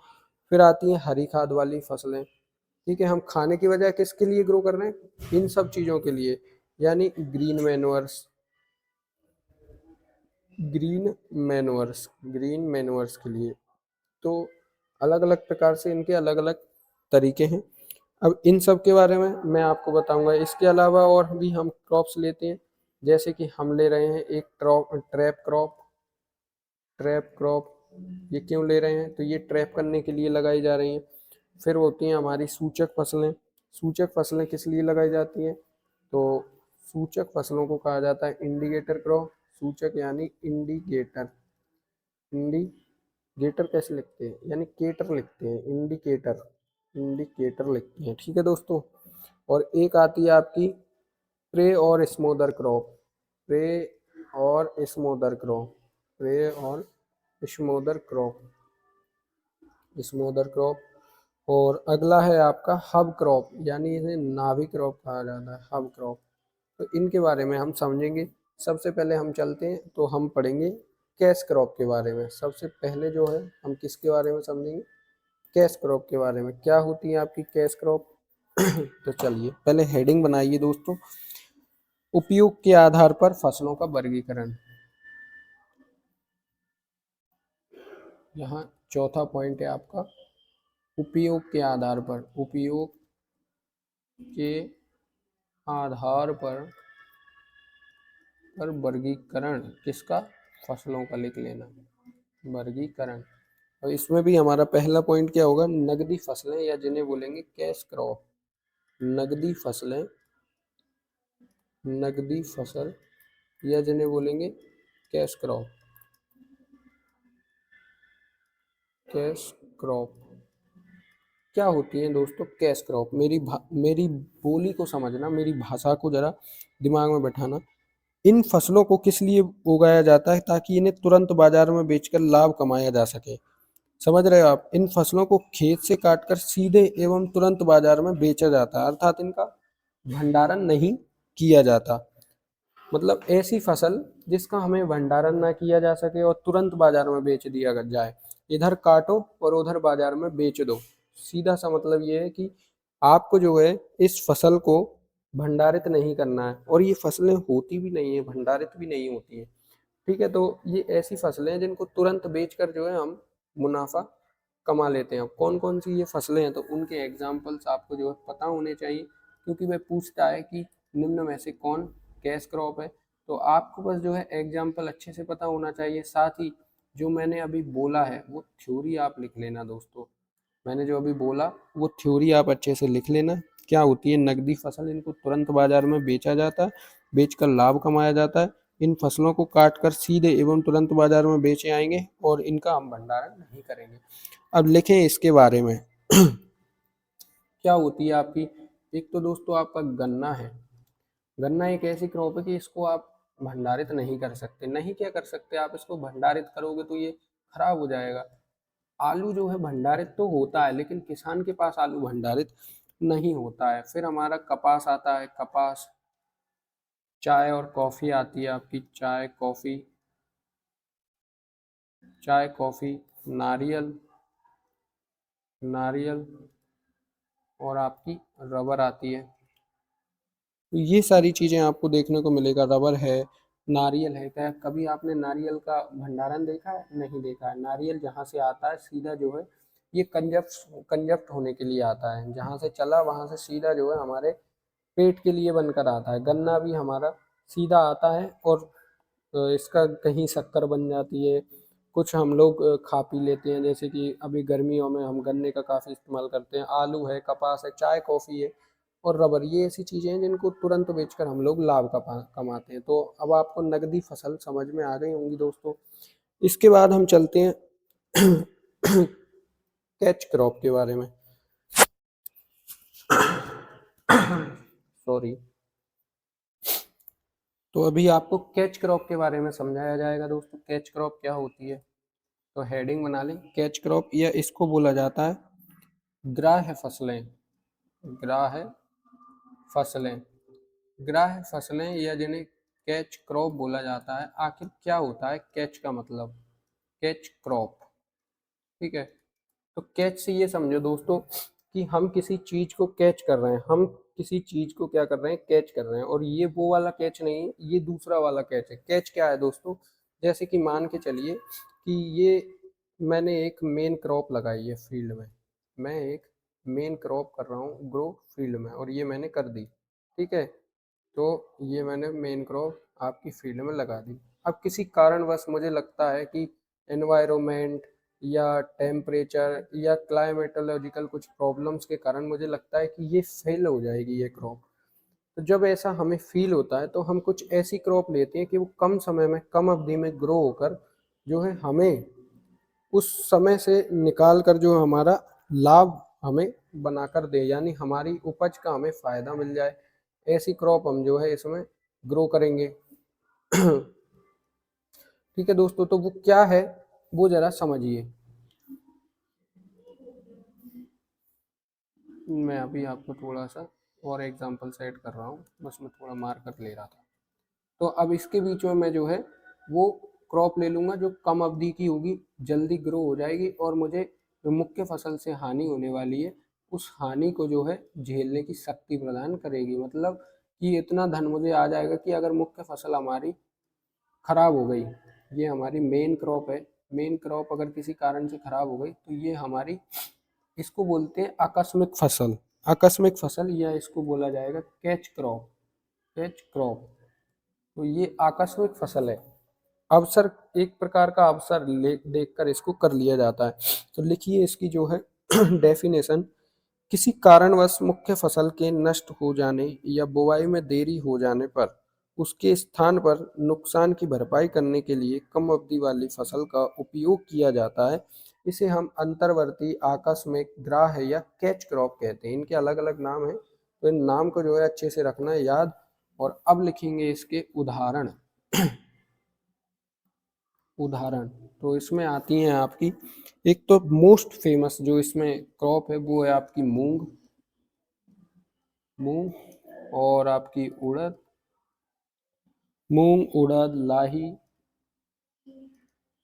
फिर आती हैं हरी खाद वाली फसलें। ठीक है, हम खाने की बजाय किसके लिए ग्रो कर रहे हैं? इन सब चीज़ों के लिए, यानी ग्रीन मैनुअर्स के लिए। तो अलग अलग प्रकार से इनके अलग अलग तरीके हैं। अब इन सब के बारे में मैं आपको बताऊंगा। इसके अलावा और भी हम क्रॉप्स लेते हैं, जैसे कि हम ले रहे हैं एक ट्रैप क्रॉप। ट्रैप क्रॉप ये क्यों ले रहे हैं? तो ये ट्रैप करने के लिए लगाई जा रही हैं। फिर होती हैं हमारी सूचक फसलें। सूचक फसलें किस लिए लगाई जाती हैं? तो सूचक फसलों को कहा जाता है इंडिकेटर क्रॉप। सूचक यानी इंडिकेटर। इंडिकेटर कैसे लिखते हैं? यानी केटर लिखते हैं, इंडिकेटर। इंडिकेटर लिखते हैं, ठीक है दोस्तों। और एक आती है आपकी प्रे और स्मोदर क्रॉप। प्रे और स्मोदर क्रॉप। प्रे और स्मोदर क्रॉप। स्मोदर क्रॉप। और अगला है आपका हब क्रॉप, यानी इसे नाभि क्रॉप कहा जाता है, हब क्रॉप। तो इनके बारे में हम समझेंगे। सबसे पहले हम चलते हैं तो हम पढ़ेंगे कैश क्रॉप के बारे में। सबसे पहले जो है हम किसके बारे में समझेंगे? कैश क्रॉप के बारे में। क्या होती है आपकी कैश क्रॉप? तो चलिए पहले हेडिंग बनाइए दोस्तों, उपयोग के आधार पर फसलों का वर्गीकरण। यहाँ चौथा पॉइंट है आपका, उपयोग के आधार पर। उपयोग के आधार पर वर्गीकरण किसका? फसलों का लिख लेना, वर्गीकरण। और इसमें भी हमारा पहला पॉइंट क्या होगा? नगदी फसलें, या जिन्हें बोलेंगे कैश क्रॉप। नगदी फसलें, नगदी फसल, या जिन्हें बोलेंगे कैश क्रॉप। कैश क्रॉप क्या होती है दोस्तों? कैश क्रॉप, मेरी बोली को समझना, मेरी भाषा को जरा दिमाग में बैठाना। इन फसलों को किस लिए उगाया जाता है? ताकि इन्हें तुरंत बाजार में बेचकर लाभ कमाया जा सके। समझ रहे हो आप? इन फसलों को खेत से काटकर सीधे एवं तुरंत बाजार में बेचा जाता है, अर्थात इनका भंडारण नहीं किया जाता। मतलब ऐसी फसल जिसका हमें भंडारण ना किया जा सके और तुरंत बाजार में बेच दिया जाए। इधर काटो और उधर बाजार में बेच दो। सीधा सा मतलब ये है कि आपको जो है इस फसल को भंडारित नहीं करना है, और ये फसलें होती भी नहीं है, भंडारित भी नहीं होती है। ठीक है, तो ये ऐसी फसलें हैं जिनको तुरंत बेचकर जो है हम मुनाफा कमा लेते हैं। अब कौन कौन सी ये फसलें हैं, तो उनके एग्जाम्पल्स आपको जो है पता होने चाहिए, क्योंकि वह पूछता है कि निम्न में से कौन कैश क्रॉप है। तो आपको बस जो है एग्जाम्पल अच्छे से पता होना चाहिए। साथ ही जो मैंने अभी बोला है वो थ्योरी आप लिख लेना दोस्तों। मैंने जो अभी बोला वो थ्योरी आप अच्छे से लिख लेना। क्या होती है नकदी फसल? इनको तुरंत बाजार में बेचा जाता है, बेचकर लाभ कमाया जाता है। इन फसलों को काट कर सीधे एवं तुरंत बाजार में बेचे आएंगे और इनका हम भंडारण नहीं करेंगे। अब लिखें इसके बारे में। क्या होती है आपकी? एक तो दोस्तों आपका गन्ना है। गन्ना एक ऐसी क्रॉप है कि इसको आप भंडारित नहीं कर सकते। नहीं क्या कर सकते? आप इसको भंडारित करोगे तो ये खराब हो जाएगा। आलू जो है भंडारित तो होता है, लेकिन किसान के पास आलू भंडारित नहीं होता है। फिर हमारा कपास आता है, कपास। चाय और कॉफ़ी आती है आपकी, चाय कॉफ़ी। चाय कॉफ़ी, नारियल, नारियल, और आपकी रबर आती है। तो ये सारी चीज़ें आपको देखने को मिलेगा। रबर है, नारियल है। क्या कभी आपने नारियल का भंडारण देखा है? नहीं देखा है। नारियल जहाँ से आता है सीधा जो है ये कंजप्ट होने के लिए आता है। जहाँ से चला वहाँ से सीधा जो है हमारे पेट के लिए बनकर आता है। गन्ना भी हमारा सीधा आता है और इसका कहीं शक्कर बन जाती है। कुछ हम लोग खा पी लेते हैं, जैसे कि अभी गर्मियों में हम गन्ने का काफ़ी इस्तेमाल करते हैं। आलू है, कपास है, चाय कॉफ़ी है, और रबर, ये ऐसी चीज़ें हैं जिनको तुरंत बेचकर हम लोग लाभ कमाते हैं। तो अब आपको नकदी फसल समझ में आ गई होंगी दोस्तों। इसके बाद हम चलते हैं कैच क्रॉप के बारे में। सॉरी। तो अभी आपको कैच क्रॉप के बारे में समझाया जाएगा दोस्तों। कैच क्रॉप क्या होती है, तो हेडिंग बना लें, कैच क्रॉप, या इसको बोला जाता है ग्राह्य फसलें। ग्राह्य फसलें, ग्राह्य फसलें या जिन्हें कैच क्रॉप बोला जाता है। आखिर क्या होता है कैच का मतलब, कैच क्रॉप, ठीक है। तो कैच से ये समझो दोस्तों कि हम किसी चीज को कैच कर रहे हैं, हम किसी चीज को क्या कर रहे हैं, कैच कर रहे हैं। और ये वो वाला कैच नहीं है, ये दूसरा वाला कैच है। कैच क्या है दोस्तों, जैसे कि मान के चलिए कि ये मैंने एक मेन क्रॉप लगाई है फील्ड में, मैं एक मेन क्रॉप कर रहा हूँ ग्रो फील्ड में, और ये मैंने कर दी, ठीक है। तो ये मैंने मेन क्रॉप आपकी फील्ड में लगा दी। अब किसी कारणवश मुझे लगता है कि एनवायरनमेंट या टेम्परेचर या क्लाइमेटोलॉजिकल कुछ प्रॉब्लम्स के कारण मुझे लगता है कि ये फेल हो जाएगी ये क्रॉप। तो जब ऐसा हमें फील होता है तो हम कुछ ऐसी क्रॉप लेते हैं कि वो कम समय में, कम अवधि में ग्रो होकर जो है हमें उस समय से निकाल कर जो हमारा लाभ हमें बनाकर दे, यानी हमारी उपज का हमें फायदा मिल जाए। ऐसी क्रॉप हम जो है इसमें ग्रो करेंगे। ठीक है दोस्तों, तो वो क्या है वो जरा समझिए। मैं अभी आपको थोड़ा सा और एग्जांपल सेट कर रहा हूँ, बस मैं थोड़ा मार्कर ले रहा था। तो अब इसके बीच में मैं जो है वो क्रॉप ले लूँगा जो कम अवधि की होगी, जल्दी ग्रो हो जाएगी, और मुझे जो मुख्य फसल से हानि होने वाली है उस हानि को जो है झेलने की शक्ति प्रदान करेगी। मतलब कि इतना धन मुझे आ जाएगा कि अगर मुख्य फसल हमारी खराब हो गई, ये हमारी मेन क्रॉप है, मेन क्रॉप अगर किसी कारण से खराब हो गई तो ये हमारी, इसको बोलते हैं आकस्मिक फसल। आकस्मिक फसल, या इसको बोला जाएगा कैच क्रॉप। कैच क्रॉप, तो ये आकस्मिक फसल है। अवसर, एक प्रकार का अवसर ले देखकर इसको कर लिया जाता है। तो लिखिए इसकी जो है डेफिनेशन, किसी कारणवश मुख्य फसल के नष्ट हो जाने या बुवाई में देरी हो जाने पर उसके स्थान पर नुकसान की भरपाई करने के लिए कम अवधि वाली फसल का उपयोग किया जाता है। इसे हम अंतर्वर्ती, आकस्मिक, ग्राह्य या कैच क्रॉप कहते हैं। इनके अलग अलग नाम हैं, तो इन नाम को जो है अच्छे से रखना है याद। और अब लिखेंगे इसके उदाहरण। उदाहरण, तो इसमें आती हैं आपकी, एक तो मोस्ट फेमस जो इसमें क्रॉप है वो है आपकी मूंग, मूंग और आपकी उड़द, मूंग, उड़द, लाही,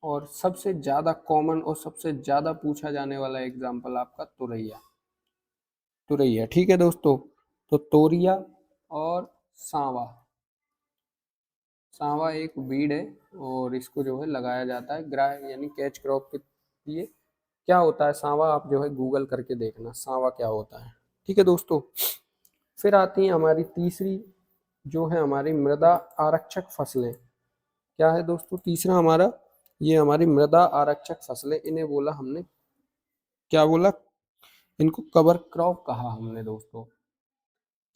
और सबसे ज़्यादा कॉमन और सबसे ज़्यादा पूछा जाने वाला एग्जाम्पल आपका तुरैया। तुरैया, ठीक है दोस्तों। तो तोरिया और सांवा, सांवा एक बीड है और इसको जो है लगाया जाता है ग्राह्य यानी कैच क्रॉप के लिए। क्या होता है सांवा, आप जो है गूगल करके देखना सांवा क्या होता है, ठीक है दोस्तों। फिर आती हैं हमारी तीसरी, जो है हमारी मृदा आरक्षक फसलें। क्या है दोस्तों तीसरा हमारा, ये हमारी मृदा आरक्षक फसलें। इन्हें बोला हमने, क्या बोला, इनको कवर क्रॉप कहा हमने दोस्तों।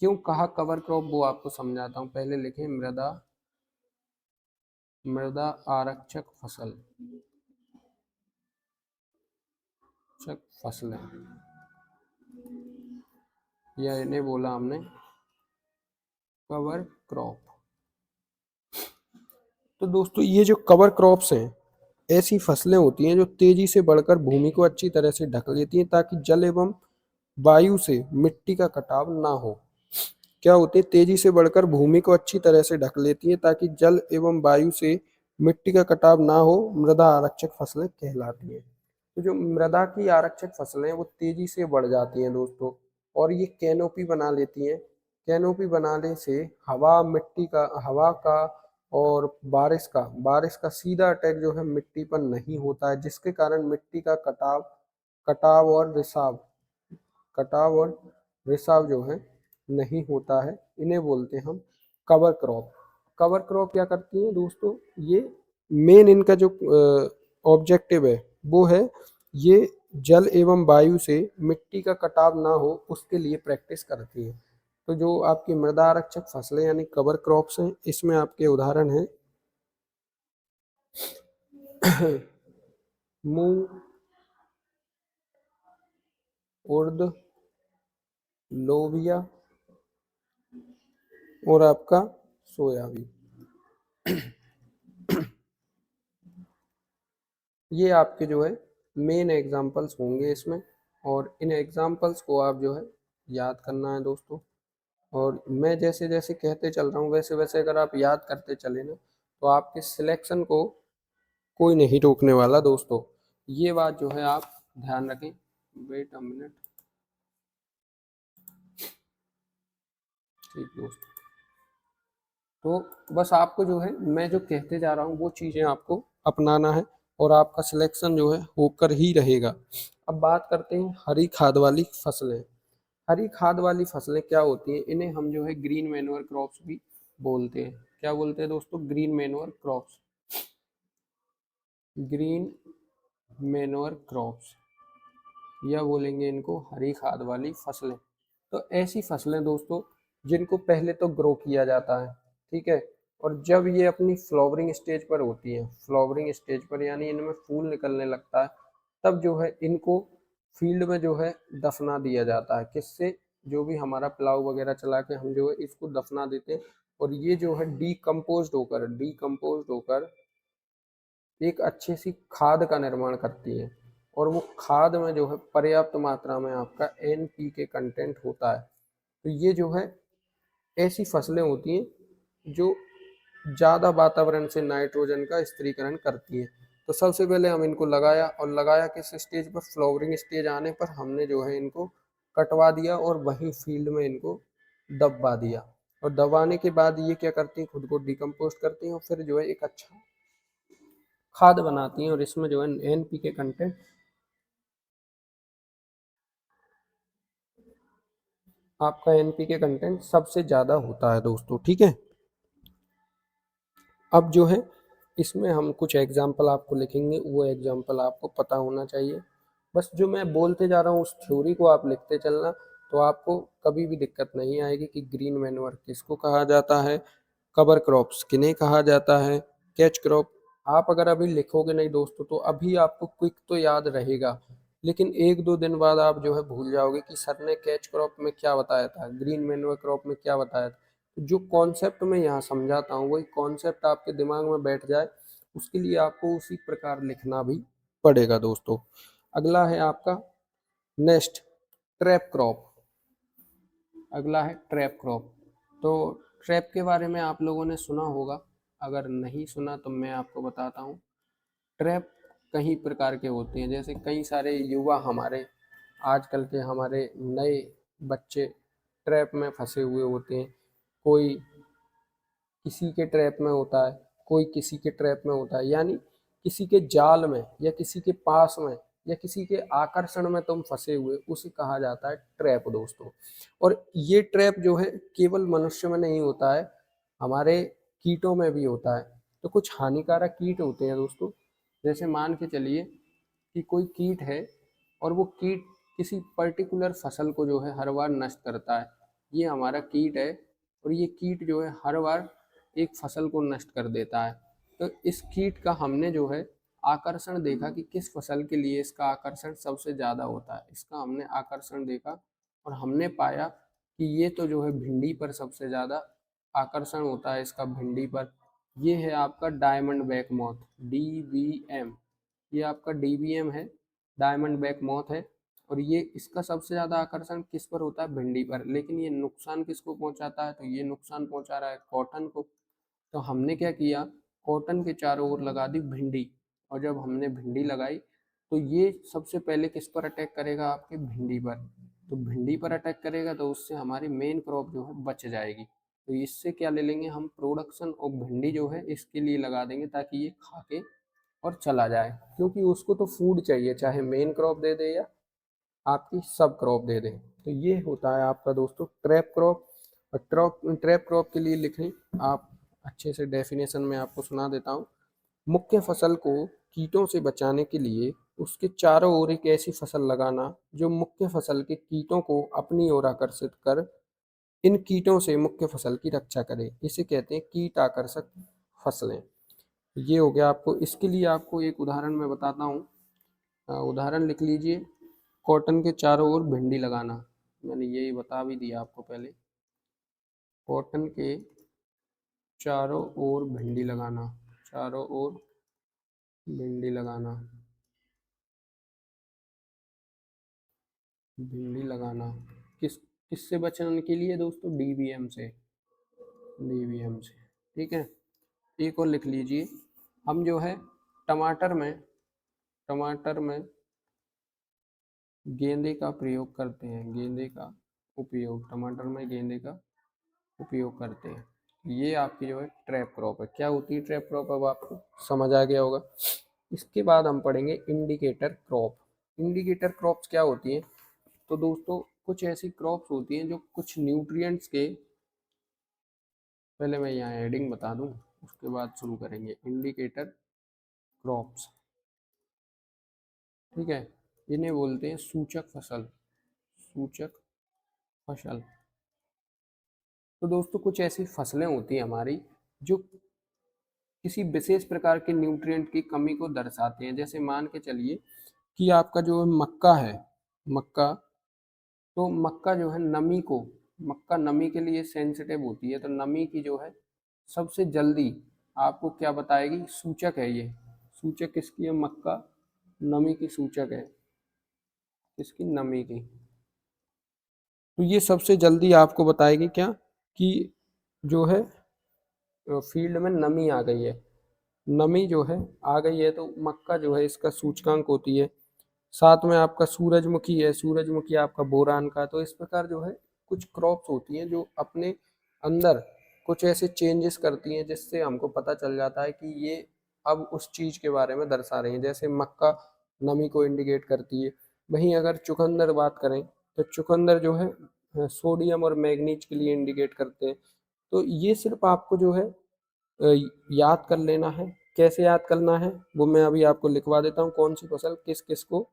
क्यों कहा कवर क्रॉप वो आपको समझाता हूँ, पहले लिखें मृदा, मृदा आरक्षक फसल, फसलें, या इन्हें बोला हमने कवर क्रॉप। तो दोस्तों ये जो कवर क्रॉप्स हैं, ऐसी फसलें होती हैं जो तेजी से बढ़कर भूमि को अच्छी तरह से ढक लेती हैं ताकि जल एवं वायु से मिट्टी का कटाव ना हो। क्या होते हैं, तेजी से बढ़कर भूमि को अच्छी तरह से ढक लेती हैं ताकि जल एवं वायु से मिट्टी का कटाव ना हो, मृदा आरक्षक फसलें कहलाती हैं। तो जो मृदा की आरक्षक फसलें हैं वो तेजी से बढ़ जाती हैं दोस्तों, और ये कैनोपी बना लेती हैं। कैनोपी बनाने से हवा, मिट्टी का, हवा का और बारिश का सीधा अटैक जो है मिट्टी पर नहीं होता है, जिसके कारण मिट्टी का कटाव, कटाव और रिसाव, कटाव और रिसाव जो है नहीं होता है। इन्हें बोलते हैं हम कवर क्रॉप। कवर क्रॉप क्या करती हैं दोस्तों, ये मेन इनका जो ऑब्जेक्टिव है वो है, ये जल एवं वायु से मिट्टी का कटाव ना हो उसके लिए प्रैक्टिस करती है। तो जो आपकी मृदा आरक्षक फसलें यानी कवर क्रॉप्स हैं, इसमें आपके उदाहरण हैं मूंग, उर्द, लोबिया और आपका सोयाबीन। ये आपके जो है मेन एग्जाम्पल्स होंगे इसमें, और इन एग्जाम्पल्स को आप जो है याद करना है दोस्तों। और मैं जैसे जैसे कहते चल रहा हूँ वैसे वैसे अगर आप याद करते चले ना, तो आपके सिलेक्शन को कोई नहीं रोकने वाला दोस्तों। ये बात जो है आप ध्यान रखें। Wait a minute. ठीक दोस्तों, तो बस आपको जो है मैं जो कहते जा रहा हूँ वो चीज़ें आपको अपनाना है, और आपका सिलेक्शन जो है होकर ही रहेगा। अब बात करते हैं हरी खाद वाली फसलें। हरी खाद वाली फसलें क्या होती हैं? इन्हें हम जो है ग्रीन मैन्योर क्रॉप्स भी बोलते हैं। क्या बोलते हैं दोस्तों? Green manure crops. Green manure crops, या बोलेंगे इनको हरी खाद वाली फसलें। तो ऐसी फसलें दोस्तों जिनको पहले तो ग्रो किया जाता है, ठीक है, और जब ये अपनी फ्लावरिंग स्टेज पर होती हैं, फ्लावरिंग स्टेज पर यानी इनमें फूल निकलने लगता है, तब जो है इनको फील्ड में जो है दफना दिया जाता है। किससे? जो भी हमारा प्लाव वगैरह चला के हम जो है इसको दफना देते हैं, और ये जो है डीकम्पोज होकर एक अच्छी सी खाद का निर्माण करती है, और वो खाद में जो है पर्याप्त मात्रा में आपका एनपीके कंटेंट होता है। तो ये जो है ऐसी फसलें होती हैं जो ज़्यादा वातावरण से नाइट्रोजन का स्थिरीकरण करती हैं। तो सबसे पहले हम इनको लगाया, और लगाया किस स्टेज पर? फ्लावरिंग स्टेज आने पर हमने जो है इनको कटवा दिया और वहीं फील्ड में इनको दबा दिया, और दबाने के बाद ये क्या करती हैं? खुद को डिकम्पोज करती हैं और फिर जो है एक अच्छा खाद बनाती हैं, और इसमें जो है एनपीके कंटेंट आपका एनपीके कंटेंट सबसे ज़्यादा होता है दोस्तों, ठीक है। अब जो है इसमें हम कुछ एग्जाम्पल आपको लिखेंगे, वो एग्जाम्पल आपको पता होना चाहिए। बस जो मैं बोलते जा रहा हूँ उस थ्योरी को आप लिखते चलना, तो आपको कभी भी दिक्कत नहीं आएगी कि ग्रीन मैन्योर किसको कहा जाता है, कवर क्रॉप्स किन्हें कहा जाता है, कैच क्रॉप। आप अगर अभी लिखोगे नहीं दोस्तों तो अभी आपको क्विक तो याद रहेगा, लेकिन एक दो दिन बाद आप जो है भूल जाओगे कि सर ने कैच क्रॉप में क्या बताया था, ग्रीन मैन्योर क्रॉप में क्या बताया था। जो कॉन्सेप्ट मैं यहाँ समझाता हूँ वही कॉन्सेप्ट आपके दिमाग में बैठ जाए, उसके लिए आपको उसी प्रकार लिखना भी पड़ेगा दोस्तों। अगला है आपका नेक्स्ट ट्रैप क्रॉप। अगला है ट्रैप क्रॉप। तो ट्रैप के बारे में आप लोगों ने सुना होगा, अगर नहीं सुना तो मैं आपको बताता हूँ। ट्रैप कई प्रकार के होते हैं, जैसे कई सारे युवा हमारे आजकल के हमारे नए बच्चे ट्रैप में फंसे हुए होते हैं। कोई किसी के ट्रैप में होता है, कोई किसी के ट्रैप में होता है, यानी किसी के जाल में या किसी के पास में या किसी के आकर्षण में तुम फंसे हुए, उसे कहा जाता है ट्रैप दोस्तों। और ये ट्रैप जो है केवल मनुष्य में नहीं होता है, हमारे कीटों में भी होता है। तो कुछ हानिकारक कीट होते हैं दोस्तों, जैसे मान के चलिए कि कोई कीट है, और वो कीट किसी पर्टिकुलर फसल को जो है हर बार नष्ट करता है। ये हमारा कीट है, और ये कीट जो है हर बार एक फसल को नष्ट कर देता है। तो इस कीट का हमने जो है आकर्षण देखा कि किस फसल के लिए इसका आकर्षण सबसे ज़्यादा होता है, इसका हमने आकर्षण देखा, और हमने पाया कि ये तो जो है भिंडी पर सबसे ज़्यादा आकर्षण होता है इसका, भिंडी पर। ये है आपका डायमंड बैक मॉथ, DBM। ये आपका DBM है, डायमंड बैक मॉथ है, और ये इसका सबसे ज़्यादा आकर्षण किस पर होता है? भिंडी पर। लेकिन ये नुकसान किसको पहुंचाता है? तो ये नुकसान पहुंचा रहा है कॉटन को। तो हमने क्या किया? कॉटन के चारों ओर लगा दी भिंडी, और जब हमने भिंडी लगाई तो ये सबसे पहले किस पर अटैक करेगा? आपके भिंडी पर। तो भिंडी पर अटैक करेगा तो उससे हमारी मेन क्रॉप जो है बच जाएगी। तो इससे क्या ले लेंगे हम? प्रोडक्शन ऑफ भिंडी जो है इसके लिए लगा देंगे, ताकि ये खा के और चला जाए, क्योंकि उसको तो फूड चाहिए, चाहे मेन क्रॉप दे दे या आपकी सब क्रॉप दे दें। तो ये होता है आपका दोस्तों ट्रैप क्रॉप। और ट्रैप क्रॉप के लिए लिखें आप, अच्छे से डेफिनेशन में आपको सुना देता हूँ। मुख्य फसल को कीटों से बचाने के लिए उसके चारों ओर एक ऐसी फसल लगाना जो मुख्य फसल के कीटों को अपनी ओर आकर्षित कर इन कीटों से मुख्य फसल की रक्षा करे, इसे कहते हैं कीट आकर्षक फसलें। ये हो गया आपको। इसके लिए आपको एक उदाहरण मैं बताता हूँ। उदाहरण लिख लीजिए, कॉटन के चारों ओर भिंडी लगाना। मैंने यही बता भी दिया आपको पहले, कॉटन के चारों ओर भिंडी लगाना, चारों ओर भिंडी लगाना, भिंडी लगाना। किससे बचने के लिए दोस्तों? डीवीएम से, डीवीएम से। ठीक है। एक और लिख लीजिए, हम जो है टमाटर में, टमाटर में गेंदे का प्रयोग करते हैं, गेंदे का उपयोग, टमाटर में गेंदे का उपयोग करते हैं। ये आपकी जो है ट्रैप क्रॉप है। क्या होती है ट्रैप क्रॉप, अब आपको समझ आ गया होगा। इसके बाद हम पढ़ेंगे इंडिकेटर क्रॉप। इंडिकेटर क्रॉप्स क्या होती हैं? तो दोस्तों कुछ ऐसी क्रॉप्स होती हैं जो कुछ न्यूट्रिएंट्स के, पहले मैं यहाँ हेडिंग बता दूं उसके बाद शुरू करेंगे। इंडिकेटर क्रॉप्स, ठीक है, इन्हें बोलते हैं सूचक फसल, सूचक फसल। तो दोस्तों कुछ ऐसी फसलें होती हैं हमारी जो किसी विशेष प्रकार के न्यूट्रिएंट की कमी को दर्शाते हैं। जैसे मान के चलिए कि आपका जो मक्का है, मक्का, तो मक्का जो है नमी को, मक्का नमी के लिए सेंसिटिव होती है। तो नमी की जो है सबसे जल्दी आपको क्या बताएगी? सूचक है ये, सूचक किसकी है? मक्का नमी की सूचक है, किसकी? नमी की। तो ये सबसे जल्दी आपको बताएगी क्या, कि जो है फील्ड में नमी आ गई है, नमी जो है आ गई है। तो मक्का जो है इसका सूचकांक होती है। साथ में आपका सूरजमुखी है, सूरजमुखी आपका बोरान का। तो इस प्रकार जो है कुछ क्रॉप्स होती हैं जो अपने अंदर कुछ ऐसे चेंजेस करती हैं जिससे हमको पता चल जाता है कि ये अब उस चीज़ के बारे में दर्शा रही हैं। जैसे मक्का नमी को इंडिकेट करती है। वहीं अगर चुकंदर बात करें तो चुकंदर जो है सोडियम और मैग्नीज के लिए इंडिकेट करते हैं। तो ये सिर्फ आपको जो है याद कर लेना है। कैसे याद करना है वो मैं अभी आपको लिखवा देता हूँ, कौन सी फसल किस किस को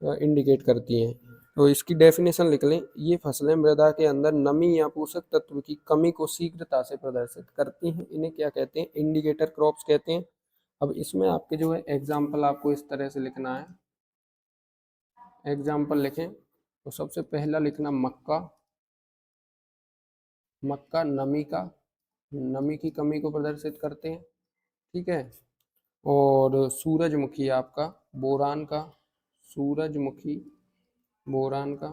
इंडिकेट करती हैं। तो इसकी डेफिनेशन लिख लें, ये फसलें मृदा के अंदर नमी या पोषक तत्व की कमी को शीघ्रता से प्रदर्शित करती हैं। इन्हें क्या कहते हैं? इंडिकेटर क्रॉप्स कहते हैं। अब इसमें आपके जो है एग्जाम्पल आपको इस तरह से लिखना है। एग्जाम्पल लिखें तो सबसे पहला लिखना मक्का, मक्का नमी का, नमी की कमी को प्रदर्शित करते हैं। ठीक है। और सूरजमुखी आपका बोरान का, सूरजमुखी बोरान का,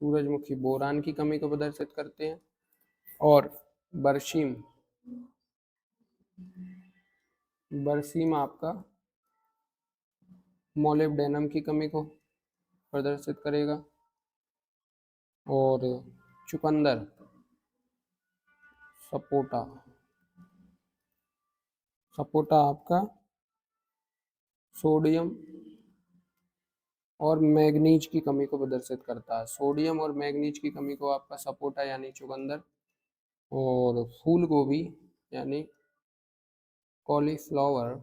सूरजमुखी बोरान की कमी को प्रदर्शित करते हैं। और बरसीम, बरसीम आपका मोलिब्डेनम की कमी को प्रदर्शित करेगा। और चुकंदर, सपोटा, सपोटा आपका सोडियम और मैग्नीज की कमी को प्रदर्शित करता है। सोडियम और मैग्नीज की कमी को आपका सपोटा यानी चुकंदर। और फूल गोभी यानी कॉलीफ्लावर,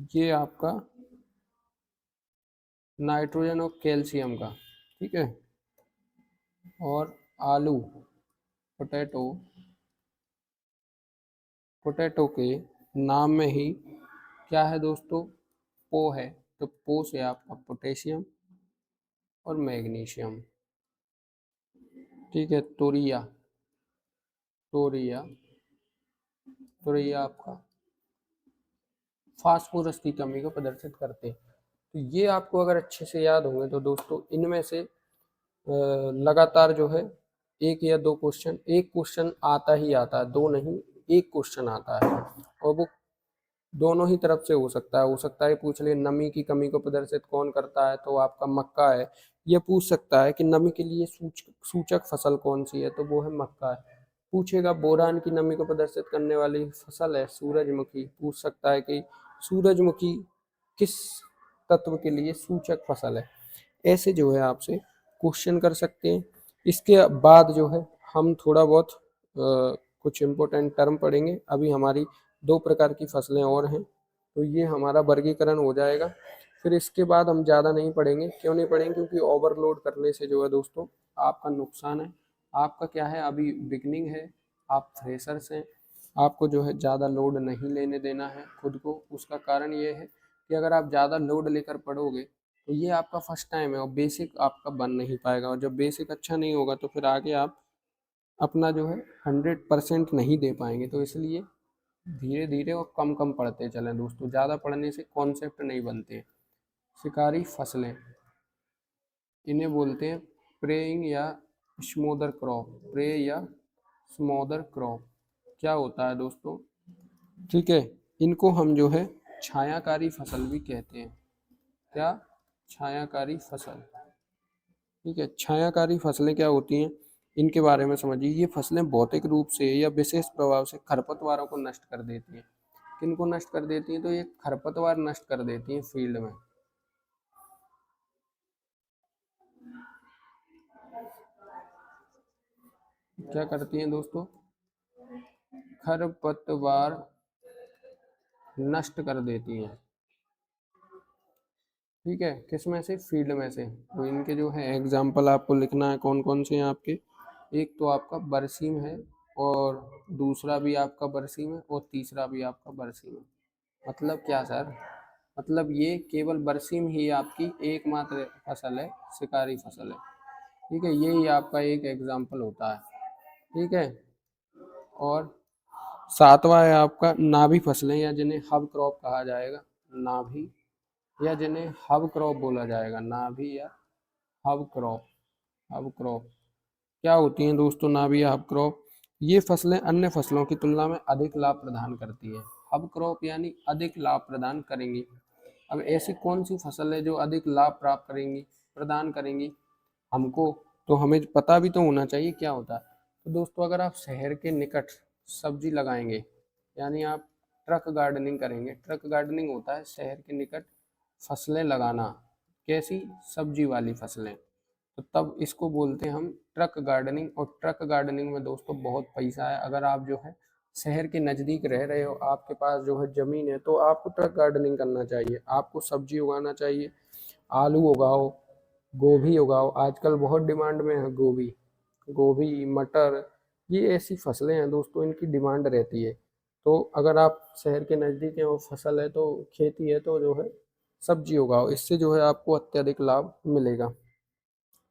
ये आपका नाइट्रोजन और कैल्शियम का। ठीक है। और आलू, पोटैटो, पोटैटो के नाम में ही क्या है दोस्तों? पो है। तो पो से आपका पोटेशियम और मैग्नीशियम। ठीक है। तोरिया, तोरिया, तोरिया आपका फास्फोरस की कमी को प्रदर्शित करते हैं। तो ये आपको अगर अच्छे से याद होंगे तो दोस्तों इनमें से लगातार जो है एक या दो क्वेश्चन, एक क्वेश्चन आता ही आता है, दो नहीं, एक क्वेश्चन आता है। और वो दोनों ही तरफ से हो सकता है पूछ ले नमी की कमी को प्रदर्शित कौन करता है, तो आपका मक्का है। ये पूछ सकता है कि नमी के लिए सूचक फसल कौन सी है, तो वो है मक्का है। पूछेगा बोरान की नमी को प्रदर्शित करने वाली फसल है सूरजमुखी। पूछ सकता है कि सूरजमुखी किस तत्व के लिए सूचक फसल है। ऐसे जो है आपसे क्वेश्चन कर सकते हैं। इसके बाद जो है हम थोड़ा बहुत कुछ इम्पोर्टेंट टर्म पढ़ेंगे। अभी हमारी दो प्रकार की फसलें और हैं, तो ये हमारा वर्गीकरण हो जाएगा। फिर इसके बाद हम ज़्यादा नहीं पढ़ेंगे। क्यों नहीं पढ़ेंगे? क्योंकि ओवरलोड करने से जो है दोस्तों आपका नुकसान है। आपका क्या है, अभी बिगनिंग है, आप फ्रेशर्स हैं, आपको जो है ज़्यादा लोड नहीं लेने देना है खुद को। उसका कारण ये है कि अगर आप ज़्यादा लोड लेकर पढ़ोगे तो ये आपका फर्स्ट टाइम है और बेसिक आपका बन नहीं पाएगा, और जब बेसिक अच्छा नहीं होगा तो फिर आगे आप अपना जो है 100% नहीं दे पाएंगे। तो इसलिए धीरे धीरे और कम कम पढ़ते चलें दोस्तों। ज़्यादा पढ़ने से कॉन्सेप्ट नहीं बनते। शिकारी फसलें, इन्हें बोलते हैं प्रेइंग या स्मोदर क्रॉप। प्रे या स्मोदर क्रॉप क्या होता है दोस्तों? ठीक है, इनको हम जो है छायाकारी फसल भी कहते हैं। क्या? छायाकारी फसल। ठीक है, छायाकारी फसलें क्या होती हैं, इनके बारे में समझिए। ये फसलें भौतिक रूप से या विशेष प्रभाव से खरपतवारों को नष्ट कर देती हैं। किनको नष्ट कर देती हैं? तो ये खरपतवार नष्ट कर देती हैं फील्ड में। क्या करती हैं दोस्तों? खरपतवार नष्ट कर देती हैं। ठीक है, किस में से? फील्ड में से। तो इनके जो है एग्जाम्पल आपको लिखना है, कौन कौन से हैं आपके। एक तो आपका बरसीम है, और दूसरा भी आपका बरसीम है, और तीसरा भी आपका बरसीम है। मतलब क्या सर? मतलब ये केवल बरसीम ही आपकी एकमात्र फसल है, शिकारी फसल है। ठीक है, ये ही आपका एक एग्जाम्पल होता है। ठीक है, और सातवां है आपका नाभी फसलें, या जिन्हें हब क्रॉप कहा जाएगा। नाभी, या जिन्हें हब क्रॉप बोला जाएगा। नाभी या हब क्रॉप। हब क्रॉप क्या होती हैं दोस्तों? नाभी या हब क्रॉप, ये फसलें अन्य फसलों की तुलना में अधिक लाभ प्रदान करती है। हब क्रॉप यानी अधिक लाभ प्रदान करेंगी। अब ऐसी कौन सी फसल है जो अधिक लाभ प्राप्त करेंगी, प्रदान करेंगी हमको? तो हमें पता भी तो होना चाहिए क्या होता है। तो दोस्तों अगर आप शहर के निकट सब्जी लगाएंगे, यानी आप ट्रक गार्डनिंग करेंगे। ट्रक गार्डनिंग होता है शहर के निकट फसलें लगाना। कैसी? सब्जी वाली फसलें। तो तब इसको बोलते हैं हम ट्रक गार्डनिंग। और ट्रक गार्डनिंग में दोस्तों बहुत पैसा है। अगर आप जो है शहर के नज़दीक रह रहे हो, आपके पास जो है ज़मीन है, तो आपको ट्रक गार्डनिंग करना चाहिए। आपको सब्जी उगाना चाहिए। आलू उगाओ, गोभी उगाओ। आजकल बहुत डिमांड में है गोभी। गोभी, मटर, ये ऐसी फसलें हैं दोस्तों, इनकी डिमांड रहती है। तो अगर आप शहर के नज़दीक हैं और फसल है, तो खेती है, तो जो है सब्जी उगाओ। इससे जो है आपको अत्यधिक लाभ मिलेगा।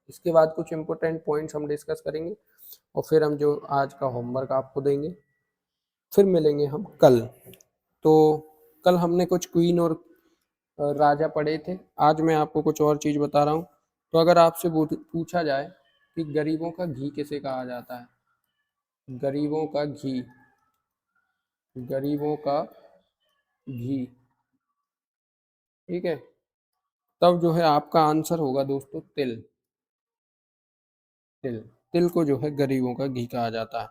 इसके बाद कुछ इंपॉर्टेंट पॉइंट्स हम डिस्कस करेंगे, और फिर हम जो आज का होमवर्क आपको देंगे। फिर मिलेंगे हम कल। तो कल हमने कुछ क्वीन और राजा पढ़े थे। आज मैं आपको कुछ और चीज़ बता रहा हूँ। तो अगर आपसे पूछा जाए कि गरीबों का घी किसे कहा जाता है? गरीबों का घी। गरीबों का घी। ठीक है, तब जो है आपका आंसर होगा दोस्तों तिल। तिल। तिल को जो है गरीबों का घी कहा जाता है।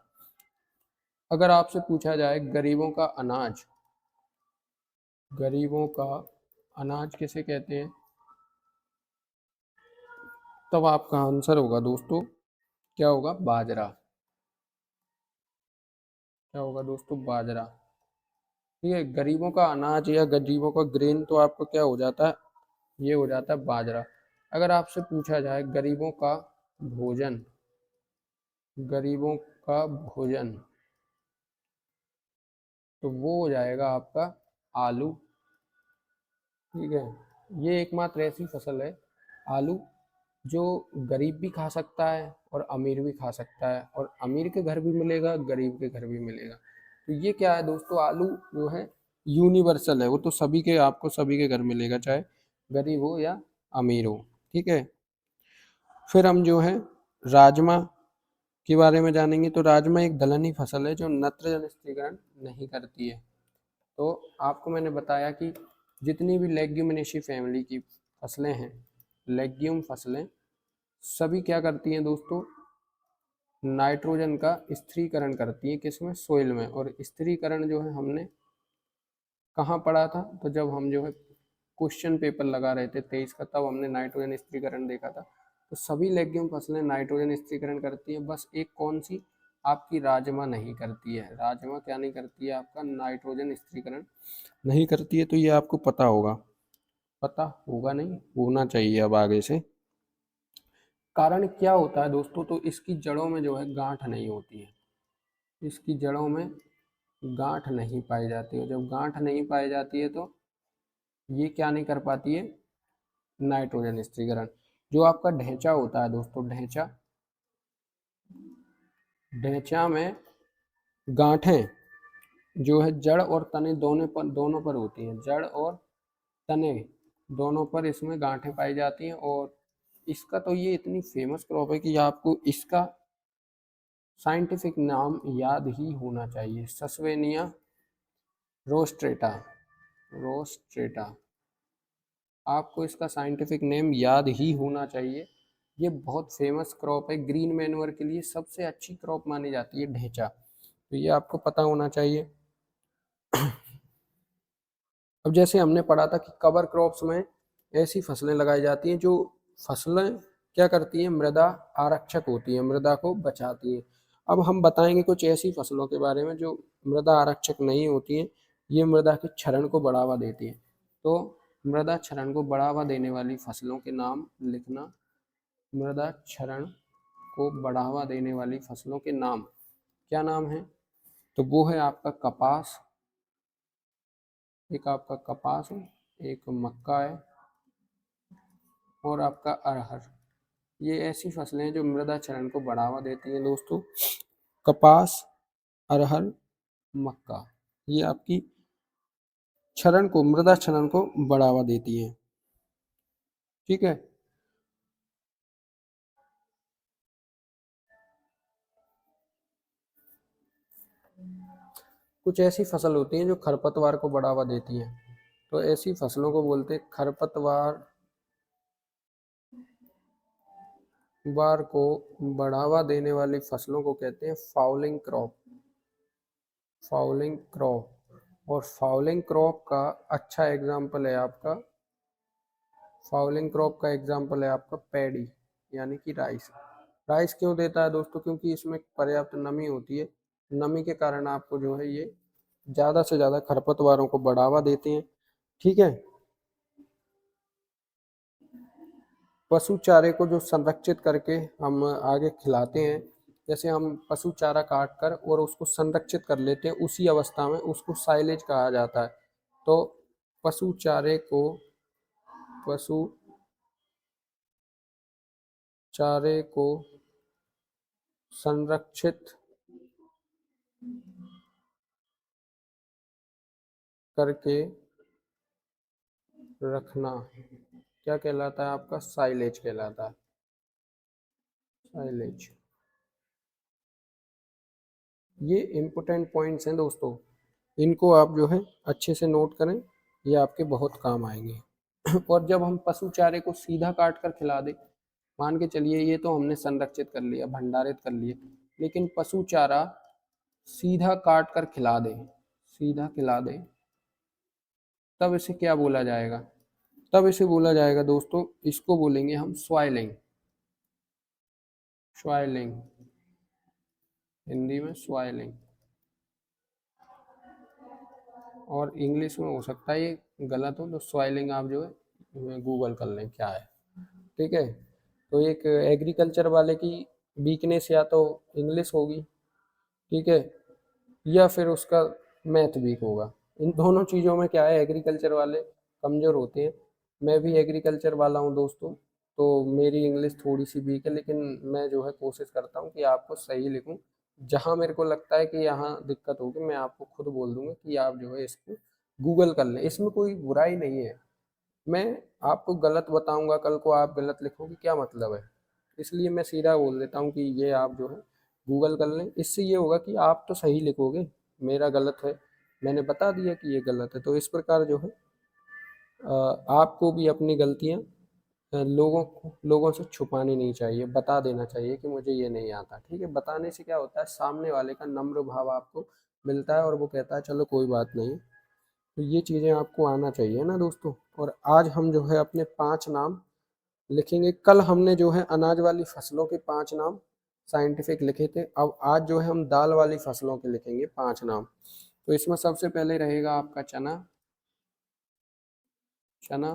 अगर आपसे पूछा जाए गरीबों का अनाज, गरीबों का अनाज किसे कहते हैं, तब आपका आंसर होगा दोस्तों, क्या होगा? बाजरा। क्या होगा दोस्तों? बाजरा। ठीक है, गरीबों का अनाज या गरीबों का ग्रेन तो आपको क्या हो जाता है? ये हो जाता है बाजरा। अगर आपसे पूछा जाए गरीबों का भोजन, गरीबों का भोजन, तो वो हो जाएगा आपका आलू। ठीक है, ये एकमात्र ऐसी फसल है, आलू, जो गरीब भी खा सकता है और अमीर भी खा सकता है, और अमीर के घर भी मिलेगा, गरीब के घर भी मिलेगा। तो ये क्या है दोस्तों? आलू जो है यूनिवर्सल है, वो तो सभी के, आपको सभी के घर मिलेगा, चाहे गरीब हो या अमीर हो। ठीक है, फिर हम जो है राजमा के बारे में जानेंगे। तो राजमा एक दलहनी फसल है जो नत्रजन स्थिरीकरण नहीं करती है। तो आपको मैंने बताया कि जितनी भी लेग्यूमिनेसी फैमिली की फसलें हैं, लेग्यूम फसलें, सभी क्या करती हैं दोस्तों? नाइट्रोजन का स्थिरीकरण करती हैं। किसमें? सोइल में। और स्थिरीकरण जो है हमने कहाँ पढ़ा था? तो जब हम जो है क्वेश्चन पेपर लगा रहे थे 23 का, तब हमने नाइट्रोजन स्थिरीकरण देखा था। तो सभी लेग्यूम फसलें नाइट्रोजन स्थिरीकरण करती हैं, बस एक कौन सी? आपकी राजमा नहीं करती है। राजमा क्या नहीं करती है? आपका नाइट्रोजन स्थिरीकरण नहीं करती है। तो ये आपको पता होगा। पता होगा नहीं, होना चाहिए अब आगे से। कारण क्या होता है दोस्तों, तो इसकी जड़ों में जो है गांठ नहीं होती है, इसकी जड़ों में गांठ नहीं पाई जाती है। जब गांठ नहीं पाई जाती है तो ये क्या नहीं कर पाती है, नाइट्रोजन स्थिरीकरण। जो आपका ढैंचा होता है दोस्तों, ढैंचा, ढैंचा में गांठें जो है जड़ और तने दोनों पर होती हैं, जड़ और तने दोनों पर इसमें गांठें पाई जाती हैं। और इसका तो ये इतनी फेमस क्रॉप है कि आपको इसका साइंटिफिक नाम याद ही होना चाहिए, सस्वेनिया रोस्ट्रेटा, रोस्ट्रेटा, आपको इसका साइंटिफिक नेम याद ही होना चाहिए। ये बहुत फेमस क्रॉप है, ग्रीन मैन्योर के लिए सबसे अच्छी क्रॉप मानी जाती है ढेंचा, तो ये आपको पता होना चाहिए। अब जैसे हमने पढ़ा था कि कवर क्रॉप्स में ऐसी फसलें लगाई जाती हैं जो फसलें क्या करती हैं, मृदा आरक्षक होती हैं, मृदा को बचाती हैं। अब हम बताएंगे कुछ ऐसी फसलों के बारे में जो मृदा आरक्षक नहीं होती हैं, ये मृदा के क्षरण को बढ़ावा देती हैं। तो मृदा क्षरण को बढ़ावा देने वाली फसलों के नाम लिखना, मृदा क्षरण को बढ़ावा देने वाली फसलों के नाम, क्या नाम है, तो वो है आपका कपास, एक आपका कपास है, एक मक्का है, और आपका अरहर। ये ऐसी फसलें हैं जो मृदा क्षरण को बढ़ावा देती हैं दोस्तों, कपास, अरहर, मक्का, ये आपकी क्षरण को, मृदा क्षरण को बढ़ावा देती हैं। ठीक है, कुछ ऐसी फसल होती हैं जो खरपतवार को बढ़ावा देती हैं, तो ऐसी फसलों को बोलते हैं खरपतवार, वार को बढ़ावा देने वाली फसलों को कहते हैं फाउलिंग क्रॉप, फाउलिंग क्रॉप। और फाउलिंग क्रॉप का अच्छा एग्जाम्पल है आपका, फाउलिंग क्रॉप का एग्जाम्पल है आपका पैडी, यानी कि राइस। राइस क्यों देता है दोस्तों, क्योंकि इसमें पर्याप्त नमी होती है, नमी के कारण आपको जो है ये ज़्यादा से ज़्यादा खरपतवारों को बढ़ावा देते हैं। ठीक है, पशु चारे को जो संरक्षित करके हम आगे खिलाते हैं, जैसे हम पशु चारा काट कर और उसको संरक्षित कर लेते हैं, उसी अवस्था में उसको साइलेज कहा जाता है। तो पशु चारे को, पशु चारे को संरक्षित करके रखना क्या कहलाता है आपका, साइलेज कहलाता है, साइलेज। ये इम्पोर्टेंट पॉइंट्स हैं दोस्तों, इनको आप जो है अच्छे से नोट करें, ये आपके बहुत काम आएंगे। और जब हम पशु चारे को सीधा काट कर खिला दें, मान के चलिए ये तो हमने संरक्षित कर लिया, भंडारित कर लिया, लेकिन पशु चारा सीधा काट कर खिला दे, सीधा खिला दे, तब इसे क्या बोला जाएगा, तब इसे बोला जाएगा दोस्तों, इसको बोलेंगे हम स्वाइलिंग, स्वाइलिंग, हिंदी में स्वाइलिंग, और इंग्लिश में हो सकता है ये गलत हो, तो स्वाइलिंग आप जो है गूगल कर लें क्या है। ठीक है, तो एक एग्रीकल्चर वाले की वीकनेस या तो इंग्लिश होगी, ठीक है, या फिर उसका मैथ वीक होगा। इन दोनों चीज़ों में क्या है, एग्रीकल्चर वाले कमज़ोर होते हैं। मैं भी एग्रीकल्चर वाला हूँ दोस्तों, तो मेरी इंग्लिश थोड़ी सी वीक है, लेकिन मैं जो है कोशिश करता हूँ कि आपको सही लिखूँ। जहाँ मेरे को लगता है कि यहाँ दिक्कत होगी, मैं आपको खुद बोल दूँगा कि आप जो है इसको गूगल कर लें, इसमें कोई बुराई नहीं है। मैं आपको गलत बताऊँगा, कल को आप गलत लिखोगे, क्या मतलब है। इसलिए मैं सीधा बोल देता हूँ कि ये आप जो है गूगल कर लें, इससे ये होगा कि आप तो सही लिखोगे, मेरा गलत है, मैंने बता दिया कि ये गलत है। तो इस प्रकार जो है आपको भी अपनी गलतियाँ लोगों से छुपानी नहीं चाहिए, बता देना चाहिए कि मुझे ये नहीं आता। ठीक है, बताने से क्या होता है, सामने वाले का नम्र भाव आपको मिलता है और वो कहता है चलो कोई बात नहीं। तो ये चीज़ें आपको आना चाहिए ना दोस्तों। और आज हम जो है अपने 5 नाम लिखेंगे, कल हमने जो है अनाज वाली फसलों के 5 नाम साइंटिफिक लिखे थे, अब आज जो है हम दाल वाली फसलों के लिखेंगे 5 नाम। तो इसमें सबसे पहले रहेगा आपका चना, चना,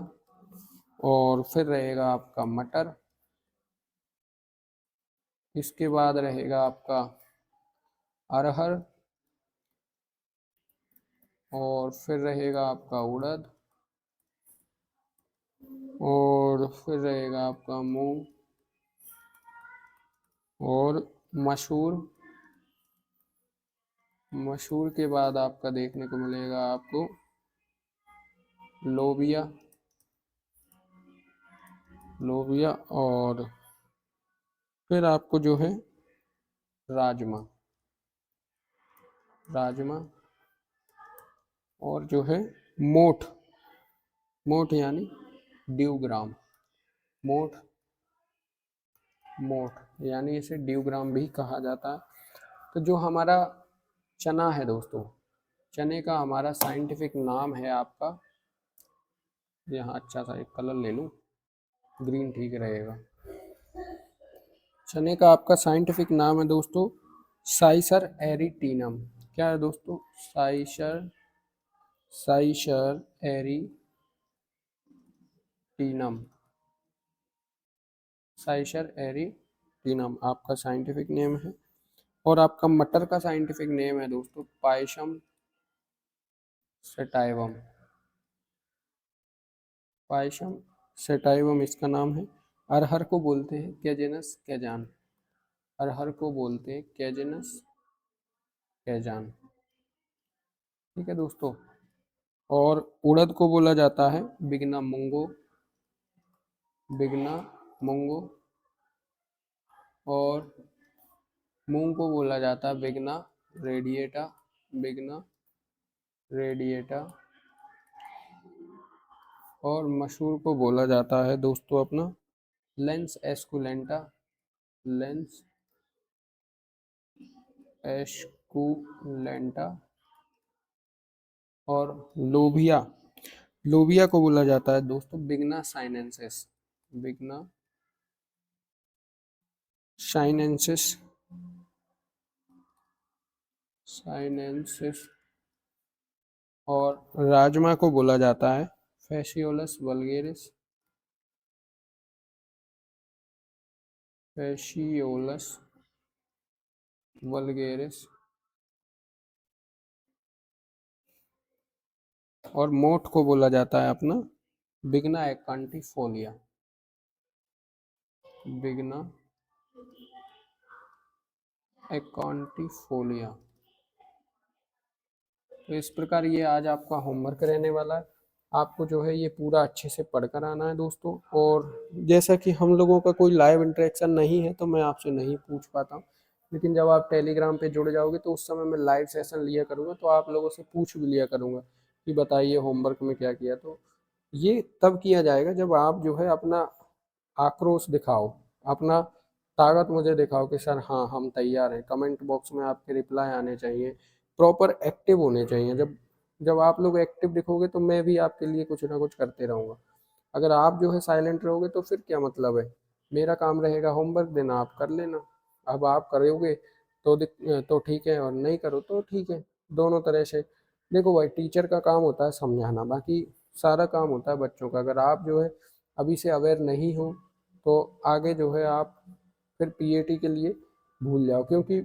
और फिर रहेगा आपका मटर, इसके बाद रहेगा आपका अरहर, और फिर रहेगा आपका उड़द, और फिर रहेगा आपका मूंग, और मसूर। मसूर के बाद आपका देखने को मिलेगा आपको लोबिया, लोबिया, और फिर आपको जो है राजमा, राजमा, और जो है मोठ, मोठ यानी ड्यूग्राम, मोठ, मोठ यानी इसे ड्यूग्राम भी कहा जाता है। तो जो हमारा चना है दोस्तों, चने का हमारा साइंटिफिक नाम है आपका, यहाँ अच्छा सा एक कलर ले लूँ, ग्रीन ठीक रहेगा। चने का आपका साइंटिफिक नाम है दोस्तों साइसर एरिटीनम। क्या है दोस्तों? साइसर, साइसर एरिटीनम, साइसर एरिटीनम आपका साइंटिफिक नेम है। और आपका मटर का साइंटिफिक नेम है दोस्तों पायसम सेटाइवम, पायसम सेटाइवम इसका नाम है। अरहर को बोलते हैं कैजेनस कैजान, अरहर को बोलते हैं कैजेनस कैजान, ठीक है दोस्तों। और उड़द को बोला जाता है बिगना मुंगो, बिगना मुंगो, और मूंग को बोला जाता है बिगना रेडिएटा, बिगना रेडिएटा, और मसूर को बोला जाता है दोस्तों अपना लेंस एस्कुलेंटा, लेंस एस्कुलेंटा, और लोबिया, लोबिया को बोला जाता है दोस्तों बिगना साइनेंसिस, बिगना साइनेंसिस, साइनेंसिस, और राजमा को बोला जाता है फैसियोलस वल्गेरिस, फैसियोलस वल्गेरिस, और मोठ को बोला जाता है अपना बिगना एकांटिफोलिया, बिगना एकांटिफोलिया। तो इस प्रकार ये आज आपका होमवर्क रहने वाला है। आपको जो है ये पूरा अच्छे से पढ़कर आना है दोस्तों। और जैसा कि हम लोगों का कोई लाइव इंटरेक्शन नहीं है तो मैं आपसे नहीं पूछ पाता हूँ, लेकिन जब आप टेलीग्राम पे जुड़ जाओगे तो उस समय मैं लाइव सेशन लिया करूँगा, तो आप लोगों से पूछ भी लिया करूँगा कि बताइए होमवर्क में क्या किया। तो ये तब किया जाएगा जब आप जो है अपना आक्रोश दिखाओ, अपना ताकत मुझे दिखाओ कि सर हाँ हम तैयार हैं। कमेंट बॉक्स में आपके रिप्लाई आने चाहिए, प्रॉपर एक्टिव होने चाहिए। जब जब आप लोग एक्टिव दिखोगे तो मैं भी आपके लिए कुछ ना कुछ करते रहूँगा। अगर आप जो है साइलेंट रहोगे तो फिर क्या मतलब है? मेरा काम रहेगा होमवर्क देना, आप कर लेना। अब आप करोगे तो ठीक है, और नहीं करो तो ठीक है, दोनों तरह से। देखो भाई, टीचर का काम होता है समझाना, बाकी सारा काम होता है बच्चों का। अगर आप जो है अभी से अवेयर नहीं हो तो आगे जो है आप फिर पीएटी के लिए भूल जाओ, क्योंकि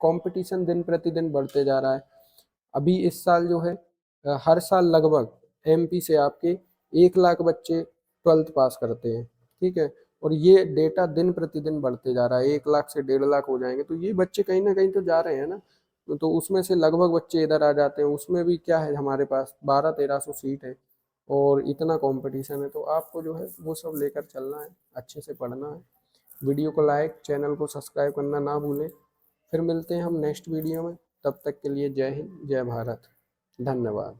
कंपटीशन दिन प्रतिदिन बढ़ते जा रहा है। अभी इस साल जो है हर साल लगभग एमपी से आपके 1 लाख बच्चे 12th पास करते हैं, ठीक है। और ये डेटा दिन प्रतिदिन बढ़ते जा रहा है, 1 लाख से 1.5 लाख हो जाएंगे। तो ये बच्चे कहीं ना कहीं तो जा रहे हैं ना, तो उसमें से लगभग बच्चे इधर आ जाते हैं। उसमें भी क्या है, हमारे पास 1200-1300 सीट है और इतना कंपटीशन है। तो आपको जो है वो सब लेकर चलना है, अच्छे से पढ़ना है। वीडियो को लाइक, चैनल को सब्सक्राइब करना ना भूलें। फिर मिलते हैं हम नेक्स्ट वीडियो में, तब तक के लिए जय हिंद, जय भारत, धन्यवाद।